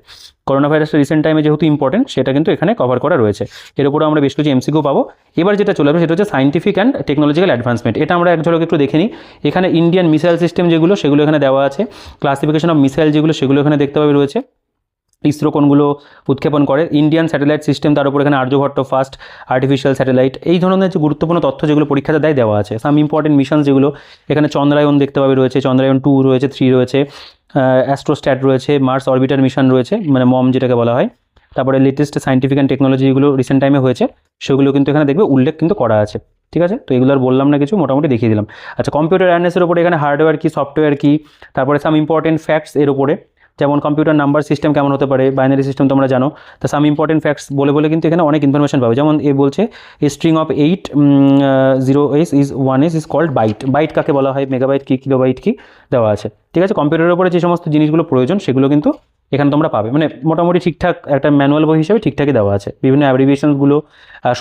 করোনা ভাইরাসটা রিসেন্ট টাইমে যেহেতু ইম্পর্টেন্ট, সেটা কিন্তু এখানে কভার করা রয়েছে। এর উপরে আমরা বেশ কিছু এমসিকিউ পাবো। এবার যেটা চলে আসবে সেটা হচ্ছে সায়েন্টিফিক অ্যান্ড টেকনোলজিক্যাল অ্যাডভান্সমেন্ট। এটা আমরা এক ঝলক একটু দেখে নিই। এখানে ইন্ডিয়ান মিসাইল সিস্টেম যেগুলো সেগুলো এখানে দেওয়া আছে, ক্লাসিফিকেশন অফ মিসাইল যেগুলো সেগুলো এখানে দেখতে পাবে রয়েছে, ইসরো কোনগুলো উৎক্ষেপণ করে, ইন্ডিয়ান স্যাটেলাইট সিস্টেম, তার উপর এখানে আর্যভট্ট ফার্স্ট আর্টিফিশিয়াল স্যাটেলাইট, এই ধরনের যে গুরুত্বপূর্ণ তথ্য যেগুলো পরীক্ষাতে দেওয়া আছে। সাম ইম্পর্টেন্ট মিশন যেগুলো এখানে চন্দ্রায়ন দেখতে পাবে রয়েছে, চন্দ্রায়ন 2 রয়েছে, 3 রয়েছে, অ্যাস্ট্রোস্ট্যাট রয়েছে, মার্স অরবিটার মিশন রয়েছে মানে মম যেটাকে বলা হয়। তারপরে লেটেস্ট সায়েন্টিফিক অ্যান্ড টেকনোলজি যেগুলো রিসেন্ট টাইমে হয়েছে সেগুলো কিন্তু এখানে দেখবে উল্লেখ কিন্তু করা আছে। ঠিক আছে, তো এগুলো আর বললাম না কিছু, মোটামুটি দেখিয়ে দিলাম। আচ্ছা, কম্পিউটার অ্যাওয়ারনেসের উপরে এখানে হার্ডওয়্যার কি, সফটওয়্যার কি, তারপরে সাম ইম্পর্টেন্ট ফ্যাক্টস এর উপরে, যেমন কম্পিউটার নাম্বার সিস্টেম কেমন হতে পারে, বাইনারি সিস্টেম তোমরা জানো। তো সাম ইম্পর্টেন্ট ফ্যাক্টস বলে বলে কিন্তু এখানে অনেক ইনফরমেশন পাবে। যেমন এ বলছে a string of 8 0s is 1s is called byte, byte কাকে বলা হয়, মেগাবাইট কি, কিলোবাইট কি, দেওয়া আছে। ঠিক আছে, কম্পিউটারের উপরে যে সমস্ত জিনিসগুলো প্রয়োজন সেগুলো কিন্তু এখানে তোমরা পাবে, মানে মোটামুটি ঠিকঠাক একটা ম্যানুয়াল বই হিসেবে ঠিকঠাকই দেওয়া আছে। বিভিন্ন অ্যাব্রিভিয়েশনসগুলো,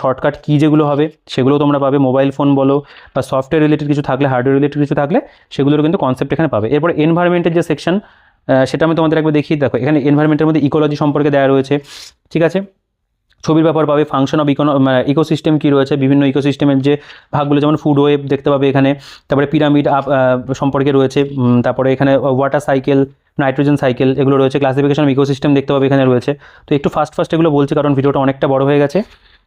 শর্টকাট কী যেগুলো হবে সেগুলোও তোমরা পাবে। মোবাইল ফোন বলো বা সফটওয়্যার রিলেটেড কিছু থাকলে, হার্ডওয়্যার রিলেটেড কিছু থাকলে সেগুলোর কিন্তু কনসেপ্ট এখানে পাবে। এরপরে এনভায়রনমেন্টের যে সেকশন সেটা আমি তোমাদের একবার দেখিয়ে দেখো। এখানে এনভায়রনমেন্টের মধ্যে ইকোলজি সম্পর্কে দেওয়া রয়েছে। ঠিক আছে, ছবির ব্যাপার পাবে, ফাংশন অফ ইকোসিস্টেম কী রয়েছে, বিভিন্ন ইকোসিস্টেমের যে ভাগগুলো, যেমন ফুড ওয়েব দেখতে পাবে এখানে, তারপরে পিরামিড সম্পর্কে রয়েছে, তারপরে এখানে ওয়াটার সাইকেল, নাইট্রোজেন সাইকেল, এগুলো রয়েছে। ক্লাসিফিকেশন অফ ইকোসিস্টেম দেখতে পাবে এখানে রয়েছে। তো একটু ফাস্ট এগুলো বলছি কারণ ভিডিওটা অনেকটা বড় হয়ে গেছে।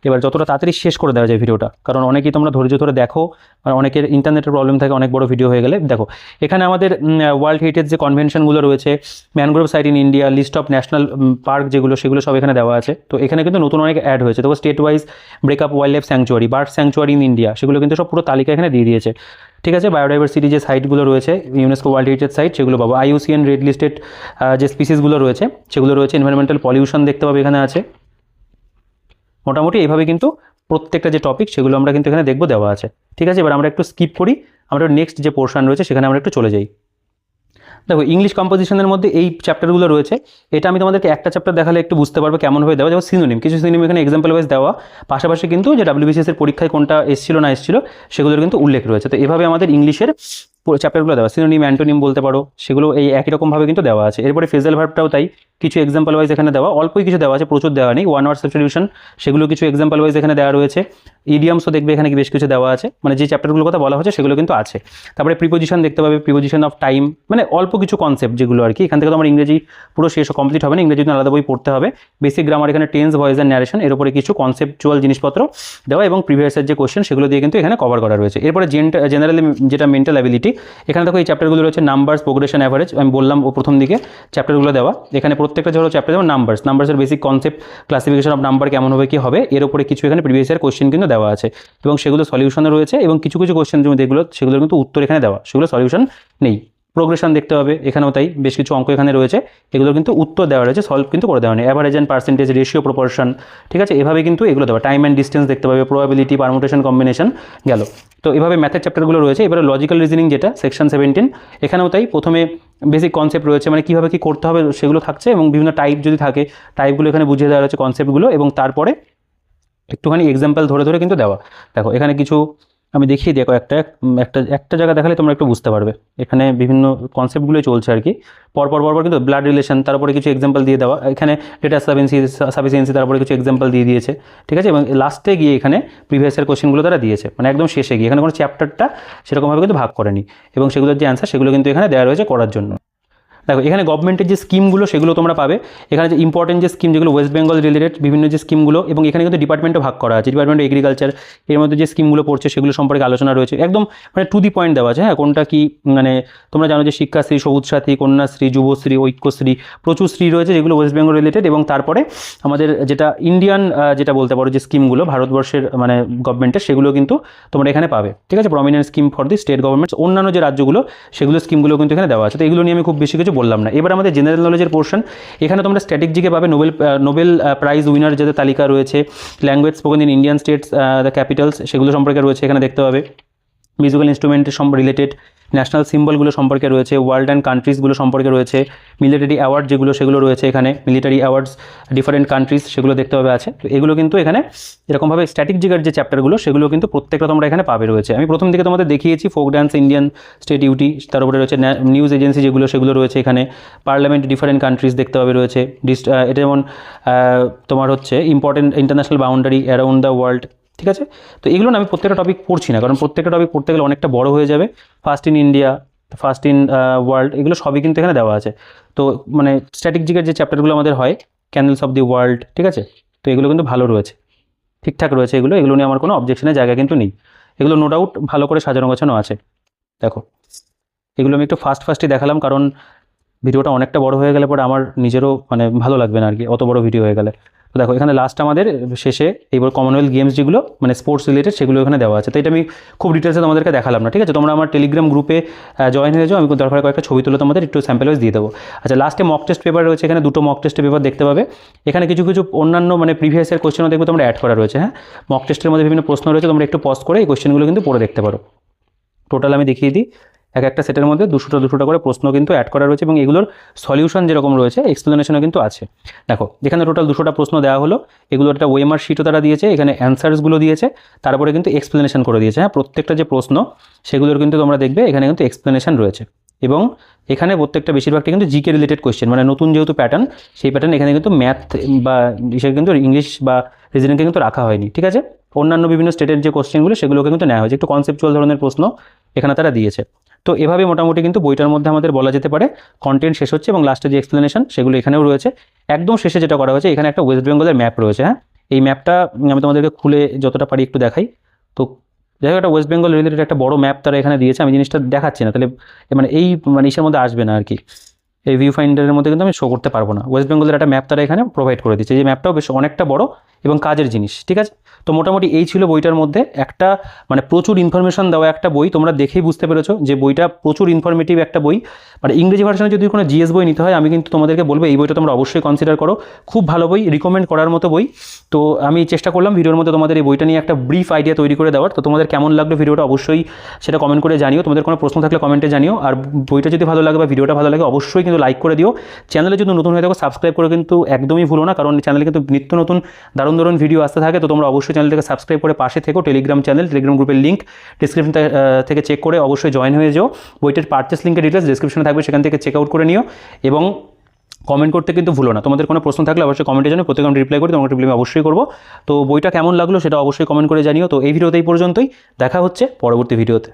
এবার যতটা তাড়াতাড়ি শেষ করে দেওয়া যায় ভিডিওটা, কারণ অনেকেই তোমরা ধৈর্য ধরে দেখো, আর অনেকের ইন্টারনেটের প্রবলেম থাকে, অনেক বড় ভিডিও হয়ে গেলে। দেখো এখানে আমাদের ওয়ার্ল্ড হেরিটেজ যে কনভেনশনগুলো রয়েছে, mangrove site in India, list of national park যেগুলো, সেগুলো সব এখানে দেওয়া আছে। তো এখানে কিন্তু নতুন অনেক অ্যাড হয়েছে। তো state wise breakup wild life sanctuary, bird sanctuary in India, সেগুলো কিন্তু সব পুরো তালিকা এখানে দিয়ে দিয়েছে। ঠিক আছে, বায়োডাইভার্সিটি যে সাইটগুলো রয়েছে, ইউনেস্কো ওয়ার্ল্ড হেরিটেজ সাইট, সেগুলো পাবো। IUCN রেড লিস্টেড যে স্পিসিসগুলো রয়েছে সেগুলো রয়েছে। এনভায়রনমেন্টাল পলিউশন দেখতে পাবে এখানে আছে। মোটামুটি এইভাবে কিন্তু প্রত্যেকটা যে টপিক সেগুলো আমরা কিন্তু এখানে দেখবো, দেওয়া আছে। ঠিক আছে, এবার আমরা একটু স্কিপ করি, আমরা নেক্সট যে পোর্শন রয়েছে সেখানে আমরা একটু চলে যাই। দেখো ইংলিশ কম্পোজিশনের মধ্যে এই চ্যাপ্টারগুলো রয়েছে। এটা আমি তোমাদেরকে একটা চ্যাপ্টার দেখালে একটু বুঝতে পারবে কেমনভাবে দেওয়া। যেমন সিনোনিম, কিছু সিনোনিম এখানে এক্সাম্পল ওয়াইজ দেওয়া, পাশাপাশি কিন্তু যে WBCS এর পরীক্ষায় কোনটা এসেছিল না এসেছিল সেগুলোর কিন্তু উল্লেখ রয়েছে। তো এভাবে আমাদের ইংলিশের চ্যাপ্টারগুলো দেওয়া, সিনোনিম, অ্যান্টোনিম বলতে পারো, সেগুলো এই একই রকমভাবে কিন্তু দেওয়া আছে। এরপরে ফ্রেজাল ভার্বটাও তাই, কিছু এক্সাম্পল ওয়াইজ এখানে দেওয়া, অল্পই কিছু দেওয়া আছে, প্রচুর দেওয়া নেই। ওয়ান ওয়ার্ড সাবস্টিটিউশন, সেগুলো কিছু এক্সাম্পল ওয়াইজ এখানে দেওয়া রয়েছে। ইডিয়ামসও দেখবে এখানে বেশ কিছু দেওয়া আছে, মানে যে চ্যাপ্টারগুলোর কথা বলা হচ্ছে সেগুলো কিন্তু আছে। তারপরে প্রিপোজিশন দেখতে পাবে, প্রিপোজিশন অফ টাইম, মানে অল্প কিছু কনসেপ্ট যেগুলো আর কি। এখান থেকে তো আমার ইংরেজি পুরো শেষ কমপ্লিট হবে না, ইংরেজি আলাদা বই পড়তে হবে। বেসিক গ্রামার, এখানে টেন্স, ভয়েস অ্যান্ড ন্যারেশন, এর উপরে কিছু কনসেপচুয়াল জিনিসপত্র দেওয়া এবং প্রিভিয়াসের যে কোশ্চেন সেগুলো দিয়ে কিন্তু এখানে কভার করা রয়েছে। এরপরে জেনারেলি যেটা মেন্টাল অ্যাবিলিটি, এখানে দেখো এই চ্যাপ্টারগুলো রয়েছে। নাম্বারস, প্রোগ্রেশন, অ্যাভারেজ, আমি বললাম ও প্রথম দিকে চ্যাপ্টারগুলো দেওয়া। এখানে প্রত্যেকটা যে হলো চ্যাপ্টার, যেমন নাম্বারসের basic concept, classification of number কেমন হবে কি হবে, এর উপরে কিছু এখানে প্রিভিয়াস ইয়ার কোশ্চেন কিন্তু দেওয়া আছে এবং সেগুলো সলিউশনও রয়েছে। এবং কিছু কিছু কোশ্চেন যেগুলো সেগুলো কিন্তু উত্তর এখানে দেওয়া, সেগুলো সলিউশন নেই। প্রোগ্রেশন দেখতে হবে, এখানেও তাই, বেশ কিছু অঙ্ক এখানে রয়েছে, এগুলো কিন্তু উত্তর দেওয়া রয়েছে, সলভ কিন্তু করে দেওয়া নেই। Average and percentage, ratio, proportion, ঠিক আছে, এভাবে কিন্তু এগুলো দেওয়া। টাইম অ্যান্ড ডিস্টেন্স দেখতে পাবে, প্রবাবিলিটি, পারমুটেশন, কম্বিনেশন গেল। তো এভাবে ম্যাথের চ্যাপ্টারগুলো রয়েছে। এবারে লজিক্যাল রিজনিং যেটা সেকশন 17, এখানেও তাই, প্রথমে বেসিক কনসেপ্ট রয়েছে, মানে কীভাবে কী করতে হবে সেগুলো থাকছে, এবং বিভিন্ন টাইপ যদি থাকে টাইপগুলো এখানে বুঝিয়ে দেওয়া রয়েছে, কনসেপ্টগুলো, এবং তারপরে একটুখানি এক্সাম্পল ধরে ধরে কিন্তু দেওয়া। দেখো এখানে কিছু আমি দেখিয়ে দিই, একটা একটা একটা জায়গা দেখালে তোমরা একটু বুঝতে পারবে। এখানে বিভিন্ন কনসেপ্টগুলোই চলছে আর কি, পরপর কিন্তু ব্লাড রিলেশন, তারপরে কিছু এক্সাম্পল দিয়ে দেওয়া। এখানে ডেটা সাফিসিয়েন্সি, তারপরে কিছু এক্সাম্পল দিয়ে দিয়েছে। ঠিক আছে, এবং লাস্টে গিয়ে এখানে প্রিভিয়াসের কোশ্চেনগুলো তারা দিয়েছে, মানে একদম শেষে গিয়ে এখানে কোনো চ্যাপ্টারটা সেরকমভাবে কিন্তু ভাগ করেনি, এবং সেগুলোর যে অ্যান্সার সেগুলো কিন্তু এখানে দেওয়া রয়েছে করার জন্য। দেখো এখানে গভর্নমেন্টের যে স্কিমগুলো সেগুলো তোমরা পাবে। এখানে যে ইম্পর্টেন্ট যে স্কিম যেগুলো ওয়েস্ট বেঙ্গল রিলেটেড, বিভিন্ন যে স্কিমগুলো, এবং এখানে কিন্তু ডিপার্টমেন্টও ভাগ করা আছে। ডিপার্টমেন্ট অফ এগ্রিকালচার, এর মধ্যে যে স্কিমগুলো পড়ছে সেগুলো সম্পর্কে আলোচনা রয়েছে, একদম মানে টু দি পয়েন্ট দেওয়া আছে। হ্যাঁ, কোনটা কি, মানে তোমরা জানো যে শিক্ষাশ্রী, সবুজ সাথী, কন্যাশ্রী, যুবশ্রী, ঐক্যশ্রী, প্রচুর শ্রী রয়েছে যেগুলো ওয়েস্ট বেঙ্গল রিলেটেড। এবং তারপরে আমাদের যেটা ইন্ডিয়ান যেটা বলতে পারো যে স্কিমগুলো ভারতবর্ষের মানে গভর্নমেন্টের, সেগুলো কিন্তু তোমরা এখানে পাবে। ঠিক আছে, prominent scheme for the state governments, অন্যান্য যে রাজ্যগুলো সেগুলো স্কিমগুলো কিন্তু এখানে দেওয়া আছে। তো এগুলো নিয়ে আমি খুব বেশি কিছু বললাম না। এবার আমাদের জেনারেল নলেজের পোর্শন, এখানে তোমরা স্ট্যাটিক জিকে পাবে, নোবেল প্রাইজ উইনার যাদের তালিকা রয়েছে, language spoken in Indian states, the Capitals, সেগুলো সম্পর্কে রয়েছে এখানে দেখতে পাবে। মিউজিক্যাল ইনস্ট্রুমেন্টের রিলেটেড, ন্যাশনাল সিম্বলগুলো সম্পর্কে রয়েছে, ওয়ার্ল্ড অ্যান্ড কান্ট্রিজগুলো সম্পর্কে রয়েছে, মিলিটারি অ্যাওয়ার্ড যেগুলো সেগুলো রয়েছে এখানে, মিলিটারি অ্যাওয়ার্ডস ডিফারেন্ট কান্ট্রিজ, সেগুলো দেখতে পাবে আছে। তো এগুলো কিন্তু এখানে এরকমভাবে স্ট্যাটিক জিকের যে চ্যাপ্টারগুলো সেগুলো কিন্তু প্রত্যেকটা তোমরা এখানে পাবে রয়েছে। আমি প্রথম দিকে তোমাদের দেখিয়েছি folk dance, Indian state duty, তার উপরে রয়েছে নিউজ এজেন্সি যেগুলো সেগুলো রয়েছে এখানে, পার্লামেন্ট, ডিফারেন্ট কান্ট্রিজ দেখতে পাবে রয়েছে। এটা যেমন তোমার হচ্ছে important international boundary around the world. ঠিক আছে, তো এগুলো না আমি প্রত্যেকটা টপিক পড়ছি না, কারণ প্রত্যেকটা টপিক পড়তে গেলে অনেকটা বড় হয়ে যাবে। First in India, first in world, এগুলো সবই কিন্তু এখানে দেওয়া আছে। তো মানে স্ট্যাটিক জিকের যে চ্যাপ্টারগুলো আমাদের হয়, ক্যানেলস অফ দি ওয়ার্ল্ড, ঠিক আছে, তো এগুলো কিন্তু ভালো রয়েছে, ঠিকঠাক রয়েছে এগুলো নিয়ে আমার কোনো অবজেকশনের জায়গা কিন্তু নেই। এগুলো নো ডাউট ভালো করে সাজানো গোছানো আছে। দেখো এগুলো আমি একটু ফাস্টই দেখালাম, কারণ ভিডিওটা অনেকটা বড় হয়ে গেলে পরে আমার নিজেরও মানে ভালো লাগবে না আর কি, অত বড় ভিডিও হয়ে গেলে। তো দেখো এখানে লাস্ট আমাদের শেষে এইবার কমনওয়েলথ গেমস যেগুলো মানে স্পোর্টস রিলেটেড সেগুলো এখানে দেওয়া আছে। তো এটা আমি খুব ডিটেলসে তোমাদেরকে দেখালাম না, ঠিক আছে। তোমরা আমার টেলিগ্রাম গ্রুপে জয়েন হয়ে যাও, আমি দরকার কয়েকটা ছবি তুলে তোমাদের একটু স্যাম্পল ওয়াইজ দিয়ে দেবো। আচ্ছা, লাস্টে মক টেস্ট পেপার রয়েছে, এখানে দুটো মক টেস্টের পেপার দেখতে পাবে। এখানে কিছু কিছু অন্যান্য মানে প্রিভিয়াস ইয়ার কোশ্চেনও দেখবে তোমরা অ্যাড করা রয়েছে। হ্যাঁ, মক টেস্টের মধ্যে বিভিন্ন প্রশ্ন রয়েছে, তোমরা একটু পজ করে এই কোশ্চেনগুলো কিন্তু পড়ে দেখতে পারো। টোটাল আমি দেখিয়ে দিই, একটা সেটের মধ্যে 200টা করে প্রশ্ন কিন্তু অ্যাড করা রয়েছে, এবং এগুলোর সলিউশন যেরকম রয়েছে এক্সপ্লেনেশনও কিন্তু আছে। দেখো এখানে টোটাল 200টা প্রশ্ন দেওয়া হলো, এগুলো একটা ওএমআর শিটও তারা দিয়েছে, এখানে অ্যান্সার্সগুলো দিয়েছে, তারপরে কিন্তু এক্সপ্লেনেশন করে দিয়েছে। হ্যাঁ, প্রত্যেকটা যে প্রশ্ন সেগুলোর কিন্তু তোমরা দেখবে এখানে কিন্তু এক্সপ্লেনেশন রয়েছে, এবং এখানে প্রত্যেকটা বেশিরভাগটা কিন্তু জিকে রিলেটেড কোয়েশ্চেন, মানে নতুন যেহেতু প্যাটার্ন, সেই প্যাটার্ন এখানে কিন্তু ম্যাথ বা হিসেবে কিন্তু ইংলিশ বা রিজনিংকে কিন্তু রাখা হয়নি। ঠিক আছে, অন্যান্য বিভিন্ন স্টেটের যে কোয়েশ্চেনগুলো সেগুলোকে কিন্তু নেওয়া হয়েছে, একটু কনসেপচুয়াল ধরনের প্রশ্ন এখানে তারা দিয়েছে। তো এভাবে মোটামুটি কিন্তু বইটার মধ্যে আমাদের বলা যেতে পারে কন্টেন্ট শেষ হচ্ছে, এবং লাস্টে যে এক্সপ্লেনেশন সেগুলো এখানেও রয়েছে। একদম শেষে যেটা করা হয়েছে, এখানে একটা ওয়েস্ট বেঙ্গলের ম্যাপ রয়েছে। হ্যাঁ, এই ম্যাপটা আমি তোমাদেরকে খুলে যতটা পারি একটু দেখাই। তো যাই হোক, একটা ওয়েস্ট বেঙ্গল রিলেটেড একটা বড় ম্যাপ তারা এখানে দিয়েছে। আমি জিনিসটা দেখাচ্ছি না, তাহলে মানে এই মানে ইসের মধ্যে আসবে না আর কি, এই ভিউ ফাইন্ডারের মধ্যে কিন্তু আমি শো করতে পারবো না। ওয়েস্ট বেঙ্গলের একটা ম্যাপ তারা এখানে প্রোভাইড করে দিচ্ছে, যে ম্যাপটাও বেশ অনেকটা বড় এবং কাজের জিনিস, ঠিক আছে। তো মোটামুটি এই ছিল বইটার মধ্যে একটা মানে প্রচুর ইনফরমেশন দেওয়া একটা বই। তোমরা দেখেই বুঝতে পেরেছো যে বইটা প্রচুর ইনফরমেটিভ একটা বই। মানে ইংরেজি ভার্সনে যদি কোনো জিএস বই নিতে হয়, আমি কিন্তু তোমাদেরকে বলবো এই বইটা তোমরা অবশ্যই কনসিডার করো। খুব ভালো বই, রিকমেন্ড করার মতো বই। তো আমি চেষ্টা করলাম ভিডিওর মধ্যে তোমাদের এই বইটা নিয়ে একটা ব্রিফ আইডিয়া তৈরি করে দেওয়ার। তো তোমাদের কেমন লাগলো ভিডিওটা অবশ্যই সেটা কমেন্ট করে জানিও। তোমাদের কোনো প্রশ্ন থাকলে কমেন্টে জানিও। আর বইটা যদি ভালো লাগে বা ভিডিওটা ভালো লাগে অবশ্যই কিন্তু লাইক করে দিও। চ্যানেলে যদি নতুন হয়ে থাকো সাবস্ক্রাইব করে কিন্তু একদমই ভুলো না, কারণ চ্যানেলে কিন্তু নিত্য নতুন দারুণ দারুণ ভিডিও আসতে থাকে। তো তোমরা অবশ্যই চ্যানেলটাকে সাবস্ক্রাইব করে পাশে থেকো। টেলিগ্রাম চ্যানেল, টেলিগ্রাম গ্রুপের লিঙ্ক ডিসক্রিপশন থেকে চেক করে অবশ্যই জয়েন হয়ে যাও। বইটার পারচেস লিঙ্কের ডিটেলস ডিসক্রিপশনে থাকবে, সেখান থেকে চেক আউট করে নিও। এবং কমেন্ট করতে কিন্তু ভুলো না। তোমাদের কোনো প্রশ্ন থাকলে অবশ্যই কমেন্টের জন্য প্রত্যেক আমি রিপ্লাই করি, তোমাকে রিপ্লাই আমি অবশ্যই করবো। তো বইটা কেমন লাগলো সেটা অবশ্যই কমেন্ট করে জানিও। তো এই ভিডিওতে এই পর্যন্তই, দেখা হচ্ছে পরবর্তী ভিডিওতে।